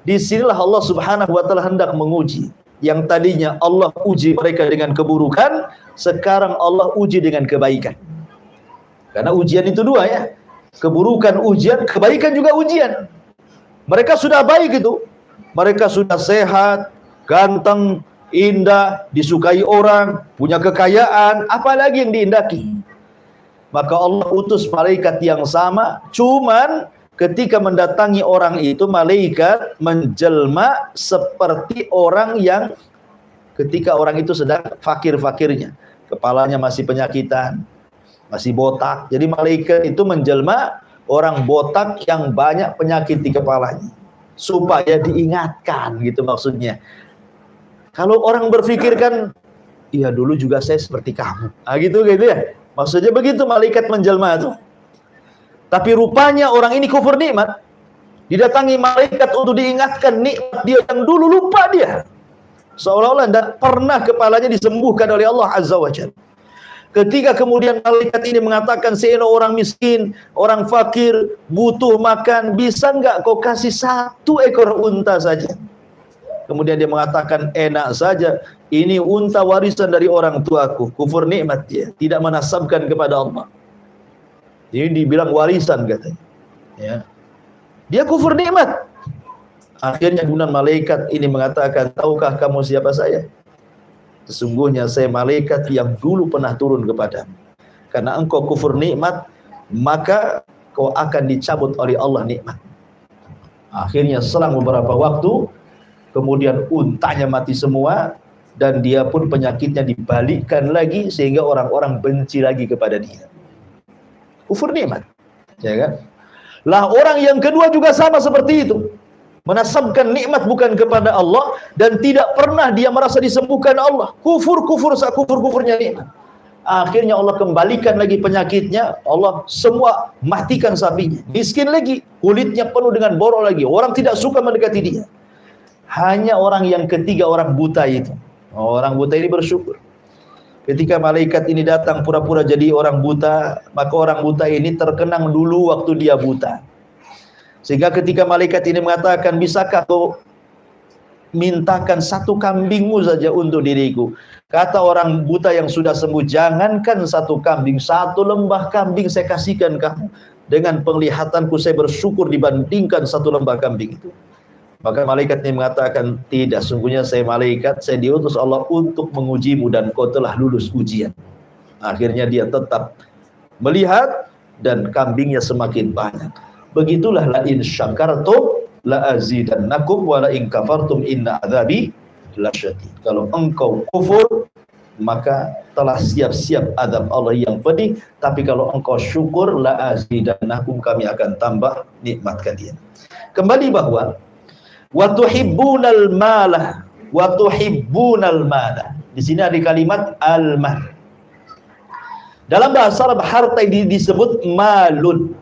Disinilah Allah Subhanahu wa ta'ala hendak menguji. Yang tadinya Allah uji mereka dengan keburukan, sekarang Allah uji dengan kebaikan. Karena ujian itu 2 ya. Keburukan ujian, kebaikan juga ujian. Mereka sudah baik itu. Mereka sudah sehat, ganteng, indah, disukai orang, punya kekayaan, apalagi yang diindaki. Maka Allah utus malaikat yang sama, cuman ketika mendatangi orang itu, malaikat menjelma seperti orang yang ketika orang itu sedang fakir-fakirnya, kepalanya masih penyakitan, masih botak. Jadi malaikat itu menjelma orang botak yang banyak penyakit di kepalanya, supaya diingatkan gitu maksudnya. Kalau orang berpikir kan, iya dulu juga saya seperti kamu, gitu ya. Maksudnya begitu malaikat menjelma itu. Tapi rupanya orang ini kufur nikmat. Didatangi malaikat untuk diingatkan nikmat dia yang dulu lupa dia. Seolah-olah tidak pernah kepalanya disembuhkan oleh Allah Azza wa Jalla. Ketika kemudian malaikat ini mengatakan, "Seena orang miskin, orang fakir, butuh makan, bisa enggak kau kasih 1 ekor unta saja?" Kemudian dia mengatakan, enak saja, ini unta warisan dari orang tuaku. Kufur nikmat dia, tidak menasabkan kepada Allah. Ini dibilang warisan katanya. Ya. Dia kufur nikmat. Akhirnya kemudian malaikat ini mengatakan, tahukah kamu siapa saya? Sesungguhnya saya malaikat yang dulu pernah turun kepadamu. Karena engkau kufur nikmat, maka kau akan dicabut oleh Allah nikmat. Akhirnya selang beberapa waktu, kemudian untanya mati semua, dan dia pun penyakitnya dibalikkan lagi, sehingga orang-orang benci lagi kepada dia. Kufur nikmat, ya kan? Lah orang yang kedua juga sama seperti itu, menasabkan nikmat bukan kepada Allah, dan tidak pernah dia merasa disembuhkan Allah. Kufur-kufurnya nikmat. Akhirnya Allah kembalikan lagi penyakitnya, Allah semua matikan sapinya. Miskin lagi, kulitnya penuh dengan borok lagi, orang tidak suka mendekati dia. Hanya orang yang ketiga, orang buta itu. Orang buta ini bersyukur. Ketika malaikat ini datang pura-pura jadi orang buta, maka orang buta ini terkenang dulu waktu dia buta. Sehingga ketika malaikat ini mengatakan, bisakah kau mintakan satu kambingmu saja untuk diriku. Kata orang buta yang sudah sembuh, jangankan satu kambing, satu lembah kambing saya kasihkan kamu. Dengan penglihatanku saya bersyukur dibandingkan satu lembah kambing itu. Maka malaikatnya mengatakan, tidak, sungguhnya saya malaikat, saya diutus Allah untuk mengujimu dan kau telah lulus ujian. Akhirnya dia tetap melihat dan kambingnya semakin banyak. Begitulah la in syakartum la azidannakum wa la in kafartum inna adzabi lasyadid. Kalau engkau kufur maka telah siap-siap azab Allah yang pedih, tapi kalau engkau syukur la azidannakum, kami akan tambah nikmat kalian. Kembali bahwa wa tuhibbunal mala wa tuhibbunal mala. Di sini ada kalimat al-mal. Dalam bahasa Arab harta ini disebut malun.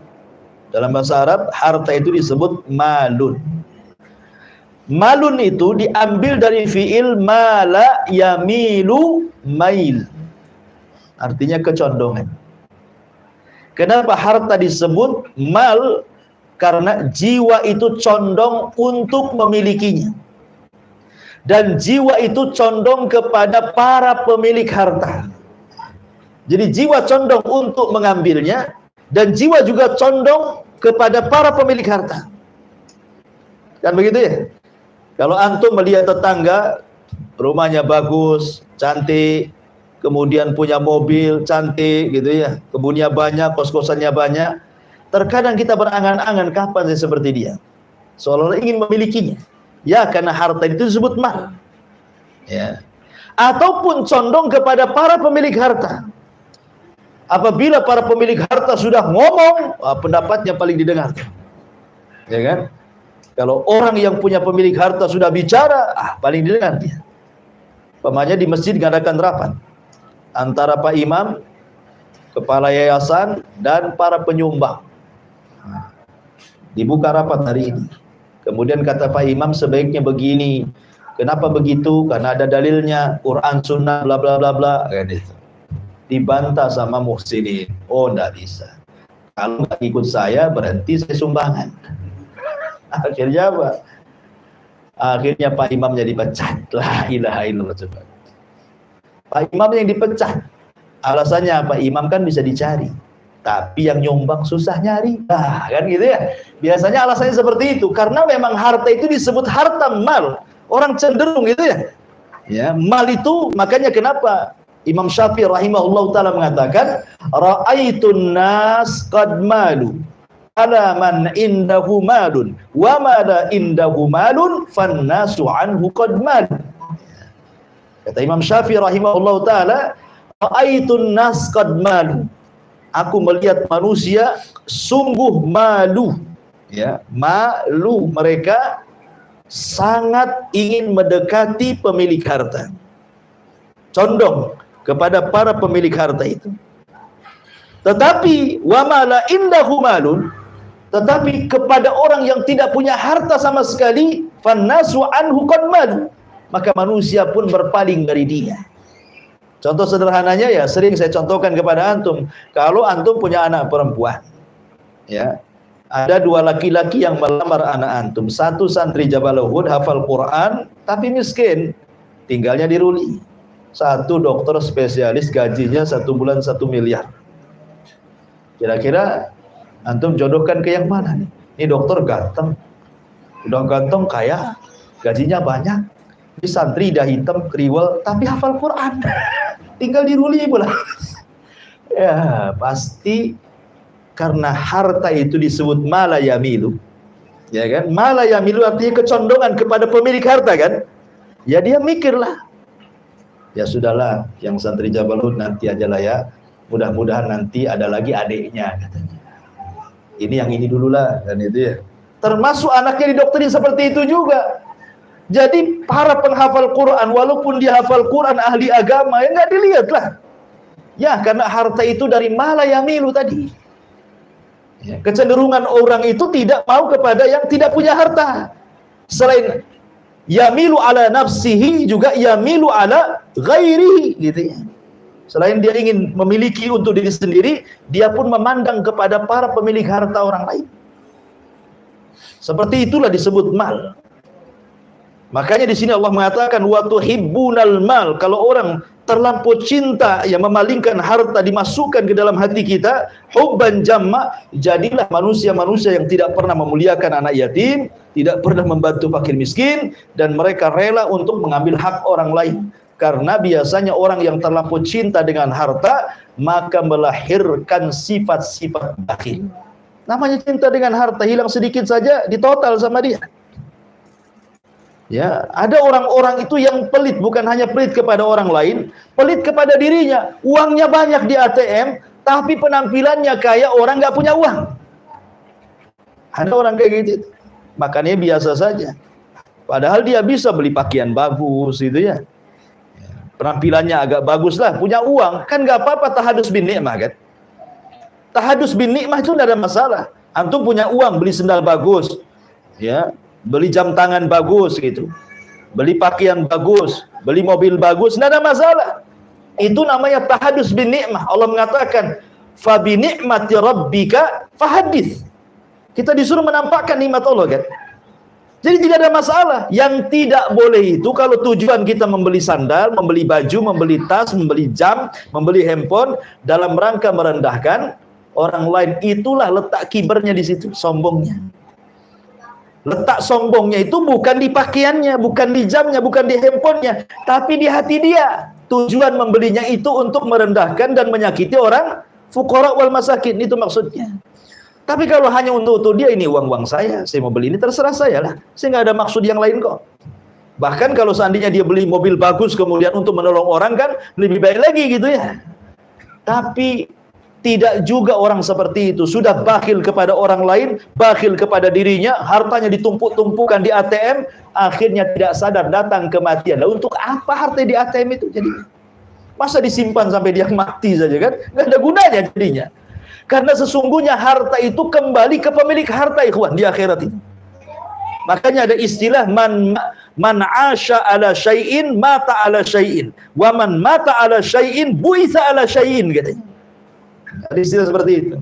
Dalam bahasa Arab harta itu disebut malun. Malun itu diambil dari fiil mala yamilu mail. Artinya kecondongan. Kenapa harta disebut mal? Karena jiwa itu condong untuk memilikinya. Dan jiwa itu condong kepada para pemilik harta. Jadi jiwa condong untuk mengambilnya, dan jiwa juga condong kepada para pemilik harta. Kan begitu ya? Kalau antum melihat tetangga, rumahnya bagus, cantik, kemudian punya mobil, cantik gitu ya, kebunnya banyak, kos-kosannya banyak, terkadang kita berangan-angan kapan saya seperti dia. Seolah-olah ingin memilikinya. Ya, karena harta itu disebut mal. Ya. Ataupun condong kepada para pemilik harta. Apabila para pemilik harta sudah ngomong, pendapatnya paling didengar. Ya kan? Kalau orang yang punya pemilik harta sudah bicara, paling didengar dia. Pemanya di masjid ngadakan rapat antara Pak Imam, kepala yayasan, dan para penyumbang. Dibuka rapat hari ini. Kemudian kata Pak Imam, sebaiknya begini. Kenapa begitu? Karena ada dalilnya, Quran, Sunnah, bla bla bla bla. Gitu. Dibantah sama muhsinin. Oh, enggak bisa. Kalau nggak ikut saya, berhenti saya sumbangan. Akhirnya apa? Akhirnya Pak Imamnya dipecat. La ilaha illallah. Coba. Pak Imam yang dipecat. Alasannya apa? Imam kan bisa dicari. Tapi yang nyumbang susah nyari. Kan gitu ya. Biasanya alasannya seperti itu. Karena memang harta itu disebut harta mal. Orang cenderung gitu ya. Ya, mal itu makanya kenapa Imam Syafi'i rahimahullah ta'ala mengatakan, ra'aitun nas qad malu ala man indahu malun wa ma la indahu malun fannasu anhu qad malu. Kata Imam Syafi'i rahimahullah ta'ala, ra'aitun nas qad malu. Aku melihat manusia sungguh malu. Ya, malu, mereka sangat ingin mendekati pemilik harta. Condong kepada para pemilik harta itu. Tetapi wa ma la indahu malun, tetapi kepada orang yang tidak punya harta sama sekali, fannasu anhu qad malu, maka manusia pun berpaling dari dia. Contoh sederhananya ya, sering saya contohkan kepada antum. Kalau antum punya anak perempuan, ya, ada dua laki-laki yang melamar anak antum. Satu santri Jabal Uhud, hafal Quran, tapi miskin, tinggalnya di Ruli. Satu dokter spesialis, gajinya 1 bulan 1 miliar. Kira-kira antum jodohkan ke yang mana nih? Ini dokter ganteng, udah ganteng, kaya, gajinya banyak. Ini santri dah hitam, kriwel, tapi hafal Quran. Tinggal di Ruli pula. Ya, pasti karena harta itu disebut mala yamilu. Ya kan? Mala yamilu artinya kecondongan kepada pemilik harta kan? Ya dia mikirlah. Ya sudahlah, yang santri Jabal Uhud nanti aja lah ya. Mudah-mudahan nanti ada lagi adiknya katanya. Ini yang ini dululah dan itu ya. Termasuk anaknya didoktrin seperti itu juga. Jadi para penghafal Quran, walaupun dia hafal Quran, ahli agama, ya nggak dilihat lah. Ya karena harta itu dari mala yamilu tadi. Ya, kecenderungan orang itu tidak mau kepada yang tidak punya harta. Selain yamilu ala nafsihi, juga yamilu ala ghairihi gitu ya. Selain dia ingin memiliki untuk diri sendiri, dia pun memandang kepada para pemilik harta orang lain. Seperti itulah disebut mal. Makanya di sini Allah mengatakan wa tuhibbunal mal, kalau orang terlampau cinta yang memalingkan harta dimasukkan ke dalam hati kita, hubban jamma, jadilah manusia-manusia yang tidak pernah memuliakan anak yatim, tidak pernah membantu fakir miskin, dan mereka rela untuk mengambil hak orang lain. Karena biasanya orang yang terlampau cinta dengan harta maka melahirkan sifat-sifat bakhil. Namanya cinta dengan harta, hilang sedikit saja ditotal sama dia. Ya, ada orang-orang itu yang pelit, bukan hanya pelit kepada orang lain, pelit kepada dirinya. Uangnya banyak di ATM, tapi penampilannya kayak orang nggak punya uang. Ada orang kayak gitu, makanya biasa saja. Padahal dia bisa beli pakaian bagus, gitu ya. Penampilannya agak bagus lah, punya uang, kan nggak apa-apa tahadus bin nikmah kan? Tahadus bin nikmah itu tidak ada masalah. Antum punya uang, beli sendal bagus, ya. Beli jam tangan bagus gitu, beli pakaian bagus, beli mobil bagus, tidak ada masalah. Itu namanya tahadus bin ni'mah. Allah mengatakan fa bi ni'mati rabbika fahadits. Kita disuruh menampakkan nikmat Allah kan. Jadi tidak ada masalah. Yang tidak boleh itu kalau tujuan kita membeli sandal, membeli baju, membeli tas, membeli jam, membeli handphone dalam rangka merendahkan orang lain, itulah letak kibernya di situ, sombongnya. Letak sombongnya itu bukan di pakaiannya, bukan di jamnya, bukan di handphonenya, tapi di hati dia. Tujuan membelinya itu untuk merendahkan dan menyakiti orang fuqara wal masakin, itu maksudnya. Tapi kalau hanya untuk dia, ini uang saya mau beli ini, terserah saya lah. Saya nggak ada maksud yang lain kok. Bahkan kalau seandainya dia beli mobil bagus kemudian untuk menolong orang kan lebih baik lagi gitu ya. Tapi tidak juga orang seperti itu. Sudah bakhil kepada orang lain, bakhil kepada dirinya, hartanya ditumpuk-tumpukan di ATM, akhirnya tidak sadar datang kematian. Lah untuk apa harta di ATM itu jadinya? Masa disimpan sampai dia mati saja kan? Nggak ada gunanya jadinya. Karena sesungguhnya harta itu kembali ke pemilik harta, ikhwan, di akhirat itu. Makanya ada istilah man asha ala syai'in mata ala syai'in, wa man mata ala syai'in bu'itsa ala syai'in, katanya. Ada istilah seperti itu.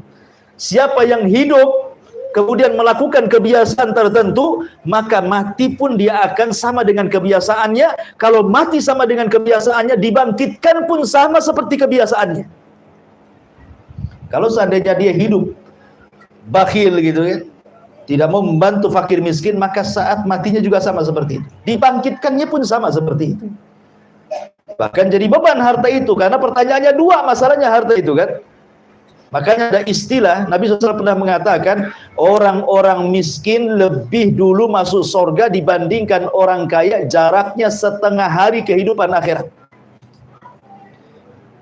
Siapa yang hidup kemudian melakukan kebiasaan tertentu, maka mati pun dia akan sama dengan kebiasaannya. Kalau mati sama dengan kebiasaannya, dibangkitkan pun sama seperti kebiasaannya. Kalau seandainya dia hidup bakhil gitu kan, tidak mau membantu fakir miskin, maka saat matinya juga sama seperti itu. Dibangkitkannya pun sama seperti itu. Bahkan jadi beban harta itu, karena pertanyaannya dua masalahnya harta itu kan. Makanya ada istilah, Nabi SAW pernah mengatakan, orang-orang miskin lebih dulu masuk surga dibandingkan orang kaya, jaraknya setengah hari kehidupan akhirat.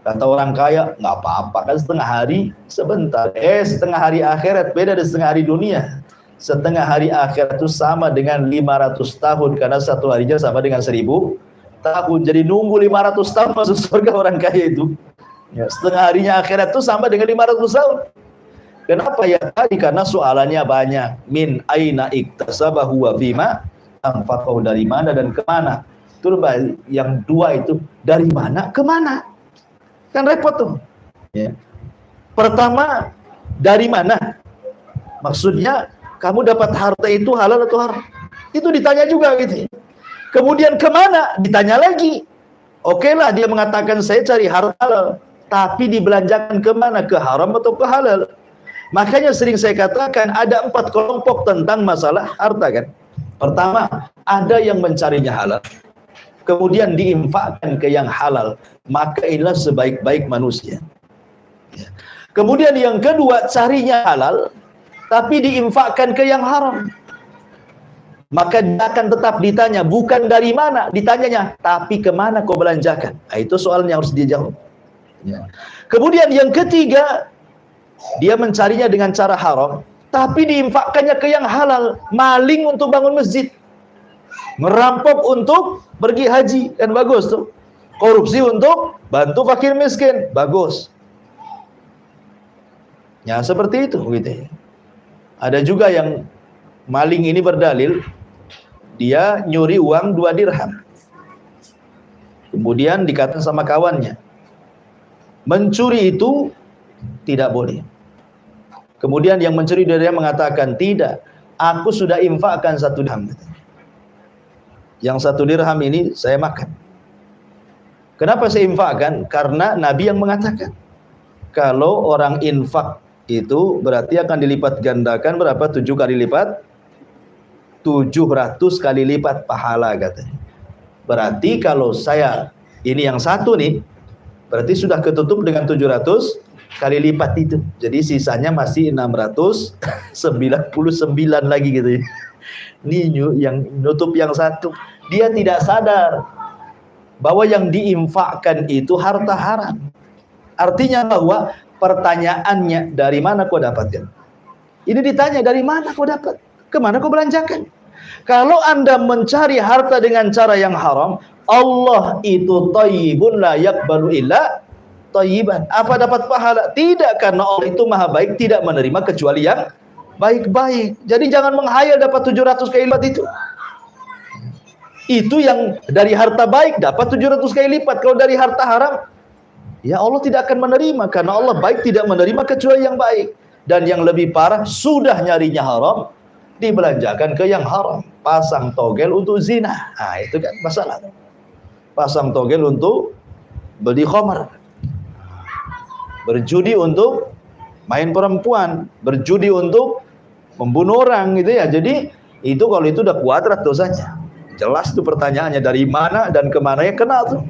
Kata orang kaya, nggak apa-apa kan setengah hari sebentar. Setengah hari akhirat beda dengan setengah hari dunia. Setengah hari akhirat itu sama dengan 500 tahun, karena satu harinya sama dengan 1000 tahun. Jadi nunggu 500 tahun masuk surga orang kaya itu. Ya, setengah harinya akhirat itu sama dengan 500 tahun. Kenapa ya tadi? Karena soalannya banyak. Min aina iktasabahu wa bima anfaqahu, dari mana dan kemana. Itu yang dua itu, dari mana kemana. Kan repot tuh. Ya. Pertama, dari mana? Maksudnya kamu dapat harta itu halal atau haram? Itu ditanya juga gitu. Kemudian kemana? Ditanya lagi. Oke lah, dia mengatakan saya cari harta halal. Tapi dibelanjakan kemana? Ke haram atau ke halal? Makanya sering saya katakan ada 4 kelompok tentang masalah harta kan. Pertama, ada yang mencarinya halal, kemudian diinfakkan ke yang halal, maka inilah sebaik-baik manusia. Kemudian yang kedua, carinya halal, tapi diinfakkan ke yang haram, maka dia akan tetap ditanya, bukan dari mana, ditanyanya, tapi kemana kau belanjakan. Nah, itu soalnya harus dijawab. Ya. Kemudian yang ketiga, dia mencarinya dengan cara haram, tapi diinfakkannya ke yang halal. Maling untuk bangun masjid, merampok untuk pergi haji, kan bagus tuh. Korupsi untuk bantu fakir miskin, bagus. Ya seperti itu gitu. Ada juga yang maling ini berdalil dia nyuri uang 2 dirham. Kemudian dikatakan sama kawannya, mencuri itu tidak boleh. Kemudian yang mencuri dia mengatakan, tidak, aku sudah infakkan 1 dirham. Yang 1 dirham ini saya makan. Kenapa saya infakkan? Karena Nabi yang mengatakan, kalau orang infak itu berarti akan dilipat gandakan berapa? 7 kali lipat, 700 kali lipat pahala katanya. Berarti kalau saya ini yang satu nih, berarti sudah ketutup dengan 700 kali lipat itu. Jadi sisanya masih 699 lagi gitu ya. Ini yang nutup yang satu. Dia tidak sadar bahwa yang diinfakkan itu harta haram. Artinya bahwa pertanyaannya, dari mana kau dapatkan? Ini ditanya, dari mana kau dapat? Kemana kau belanjakan? Kalau Anda mencari harta dengan cara yang haram, Allah itu thayyibun la yaqbalu illa thayyiban. Apa dapat pahala? Tidak, karena Allah itu maha baik, tidak menerima kecuali yang baik-baik. Jadi jangan menghayal dapat 700 kali lipat itu. Itu yang dari harta baik dapat 700 kali lipat. Kalau dari harta haram, ya Allah tidak akan menerima, karena Allah baik, tidak menerima kecuali yang baik. Dan yang lebih parah, sudah nyarinya haram, dibelanjakan ke yang haram. Pasang togel untuk zina. Nah, itu kan masalah. Pasang togel untuk beli khamar. Berjudi untuk main perempuan, berjudi untuk membunuh orang gitu ya. Jadi itu kalau itu udah kuadrat dosanya. Jelas tuh pertanyaannya, dari mana dan kemana ya, kena tuh.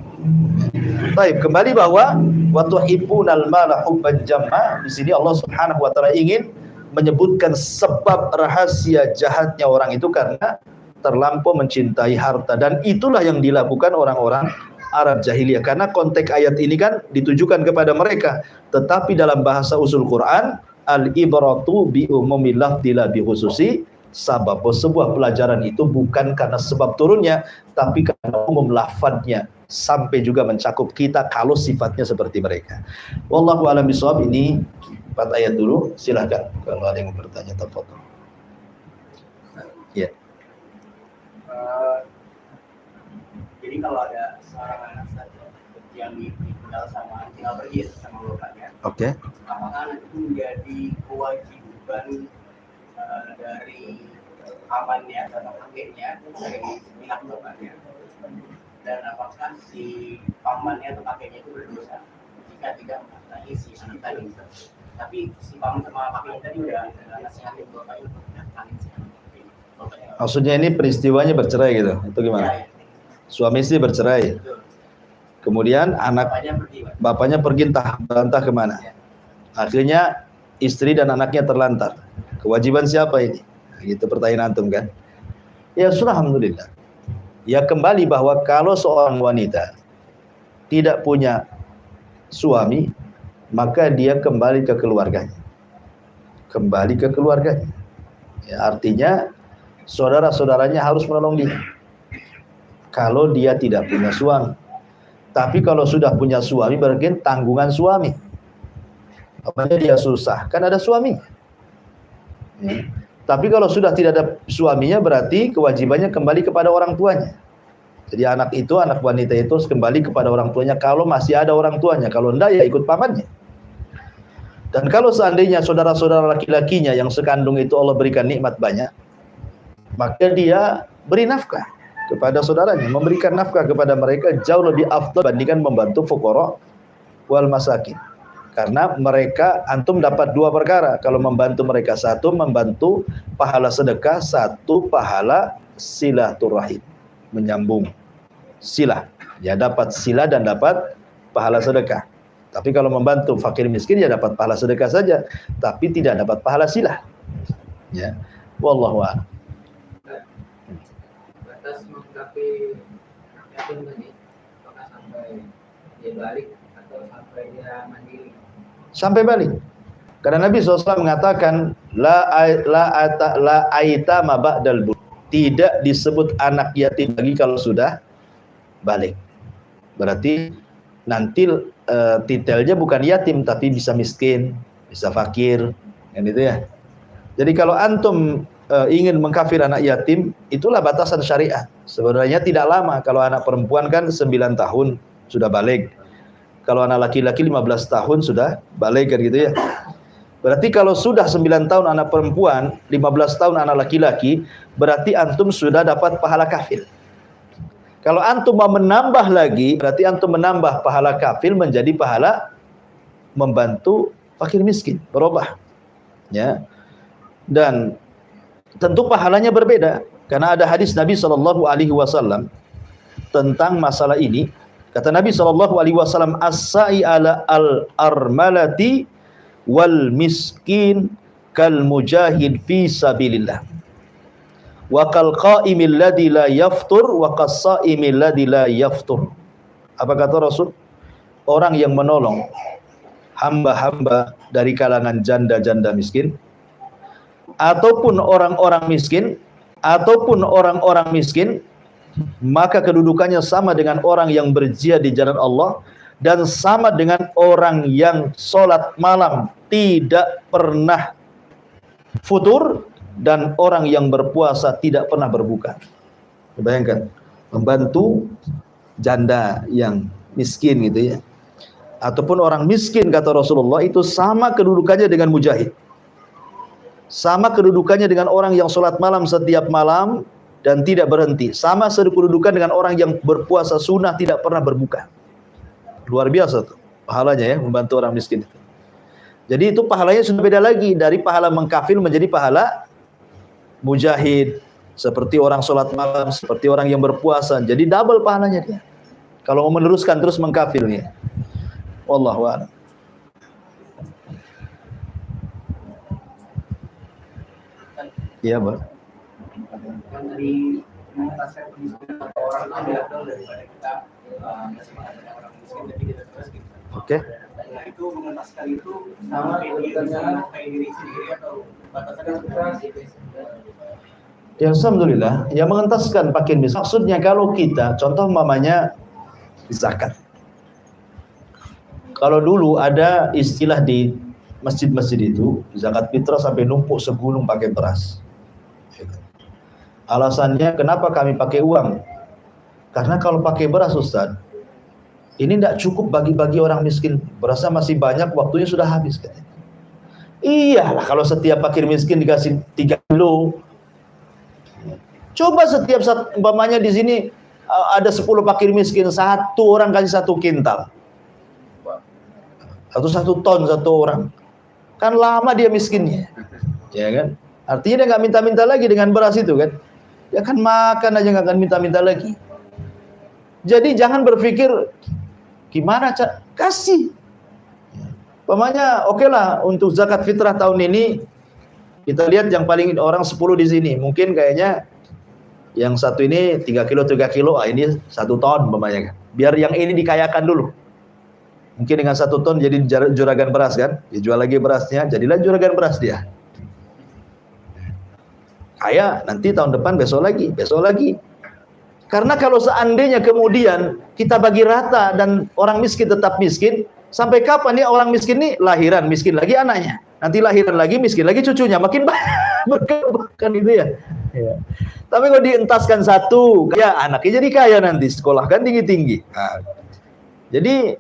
Baik, kembali bahwa wa tuhibbunal mala hubban jamma. Di sini Allah Subhanahu wa taala ingin menyebutkan sebab rahasia jahatnya orang itu karena terlampau mencintai harta, dan itulah yang dilakukan orang-orang Arab jahiliyah. Karena konteks ayat ini kan ditujukan kepada mereka, tetapi dalam bahasa usul Quran, al-ibratu bi umumil lafzi la bi khususi sabab. Sebuah pelajaran itu bukan karena sebab turunnya, tapi karena umum lafadznya, sampai juga mencakup kita kalau sifatnya seperti mereka. Wallahu a'lam bishawab. Ini 4 ayat dulu, silahkan kalau ada yang bertanya, tafadhol. Ya. Jadi kalau ada seorang anak saja yang ditinggal tinggal pergi sama bapaknya, Oke. apakah itu menjadi kewajiban dari pamannya atau kakeknya dari pihak bapaknya, dan apakah si pamannya atau kakeknya itu berdosa jika tidak menafkahi si anak tadi? Tapi si paman sama kakeknya tadi udah nasihatin bapaknya untuk menafkahi si anak tadi. Maksudnya ini peristiwanya bercerai gitu, itu gimana? Ya. Suami istri bercerai, kemudian bapaknya pergi entah kemana. Akhirnya istri dan anaknya terlantar. Kewajiban siapa ini? Gitu pertanyaan antum kan? Ya sudah, alhamdulillah. Ya kembali bahwa kalau seorang wanita tidak punya suami, maka dia kembali ke keluarganya. Kembali ke keluarganya. Ya, artinya saudara-saudaranya harus menolong dia. Kalau dia tidak punya suami. Tapi kalau sudah punya suami, berarti tanggungan suami. Apalagi dia susah, kan ada suami. Ya. Tapi kalau sudah tidak ada suaminya, berarti kewajibannya kembali kepada orang tuanya. Jadi anak wanita itu harus kembali kepada orang tuanya kalau masih ada orang tuanya. Kalau enggak, ya ikut pamannya. Dan kalau seandainya saudara-saudara laki-lakinya yang sekandung itu Allah berikan nikmat banyak, maka dia beri nafkah kepada saudaranya, memberikan nafkah kepada mereka jauh lebih afdal dibandingkan membantu fuqara wal masakin. Karena mereka, antum dapat 2 perkara. Kalau membantu mereka, 1 membantu pahala sedekah, 1 pahala silaturahim, menyambung silah. Ya dapat silah dan dapat pahala sedekah. Tapi kalau membantu fakir miskin, ya dapat pahala sedekah saja, tapi tidak dapat pahala silah. Ya, wallahu a'lam. Batas mengkapi yatim tadi, apakah sampai dia balik atau sampai dia mandiri? Sampai balik. Karena Nabi SAW mengatakan la aitama ba'dal bulugh. Tidak disebut anak yatim lagi kalau sudah balik. Berarti nanti titelnya bukan yatim tapi bisa miskin, bisa fakir, kan itu ya. Jadi kalau antum ingin mengkafir anak yatim, itulah batasan syariat. Sebenarnya tidak lama. Kalau anak perempuan kan 9 tahun sudah balik. Kalau anak laki-laki 15 tahun sudah balik kan gitu ya. Berarti kalau sudah 9 tahun anak perempuan, 15 tahun anak laki-laki, berarti antum sudah dapat pahala kafir. Kalau antum mau menambah lagi, berarti antum menambah pahala kafil menjadi pahala membantu fakir miskin, berubah. Ya. Dan tentu pahalanya berbeda karena ada hadis Nabi SAW tentang masalah ini. Kata Nabi SAW, as-sa'i ala al-armalati wal miskin kal mujahid fi sabilillah. Wa kal qa'imil ladzi la yaftur wa qas-sha'imil ladzi la yaftur. Apa kata Rasul? Orang yang menolong hamba-hamba dari kalangan janda-janda miskin ataupun orang-orang miskin maka kedudukannya sama dengan orang yang berjihad di jalan Allah dan sama dengan orang yang sholat malam tidak pernah futur dan orang yang berpuasa tidak pernah berbuka. Bayangkan, membantu janda yang miskin gitu ya, ataupun orang miskin kata Rasulullah itu sama kedudukannya dengan mujahid, sama kedudukannya dengan orang yang sholat malam setiap malam dan tidak berhenti, sama kedudukan dengan orang yang berpuasa sunnah tidak pernah berbuka. Luar biasa tuh pahalanya ya, membantu orang miskin itu. Jadi itu pahalanya sudah beda lagi, dari pahala mengkafil menjadi pahala mujahid, seperti orang sholat malam, seperti orang yang berpuasa. Jadi double pahalanya dia kalau mau meneruskan terus mengkafilnya. Wallahu a'lam. Iya, Bang. Dari mengentaskan kemiskinan atau orang itu lebih afdal daripada kita masih mengatakan orang miskin tapi kita terus gitu. Oke. Nah itu mengentaskan itu sama kayak diri sendiri atau batasannya? Ya alhamdulillah, yang mengentaskan fakir miskin. Maksudnya kalau kita, contoh mamanya zakat. Kalau dulu ada istilah di masjid-masjid itu, zakat fitrah sampai numpuk segulung pakai beras. Alasannya kenapa kami pakai uang? Karena kalau pakai beras Ustaz, ini tidak cukup bagi-bagi orang miskin. Berasnya masih banyak, waktunya sudah habis katanya. Iyalah kalau setiap fakir miskin dikasih 3 kilo. Coba setiap saat umpamanya di sini ada 10 fakir miskin, satu orang kasih 1 kintal. Atau 1 ton satu orang. Kan lama dia miskinnya. Ya kan? Artinya dia nggak minta-minta lagi dengan beras itu kan. Dia kan makan aja nggak akan minta-minta lagi. Jadi jangan berpikir gimana kasih. Umpamanya oke lah untuk zakat fitrah tahun ini kita lihat yang paling orang 10 di sini. Mungkin kayaknya yang satu ini 3 kilo, ini 1 ton umpamanya kan. Biar yang ini dikayakan dulu. Mungkin dengan 1 ton jadi juragan beras kan. Dijual lagi berasnya, jadilah juragan beras dia. Kaya nanti tahun depan besok lagi. Karena kalau seandainya kemudian kita bagi rata dan orang miskin tetap miskin, sampai kapan ya orang miskin ini lahiran miskin lagi anaknya, nanti lahiran lagi miskin lagi cucunya, makin berkembang itu ya. Tapi kalau dientaskan satu, ya anaknya jadi kaya nanti, sekolahkan tinggi-tinggi. Nah, jadi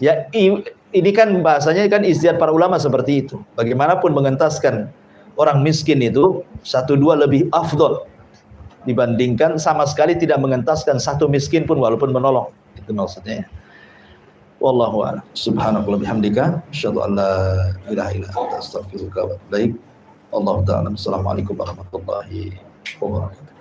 ya ini kan bahasanya kan istiadat para ulama seperti itu. Bagaimanapun mengentaskan orang miskin itu 1-2 lebih afdol dibandingkan sama sekali tidak mengentaskan satu miskin pun walaupun menolong. Itu maksudnya. Wallahu a'lam. Subhanallahi bihamdika, asyhadu an la ilaha illa anta, astaghfiruka wa atubu ilaik. Wallahu ta'ala. Assalamualaikum warahmatullahi wabarakatuh.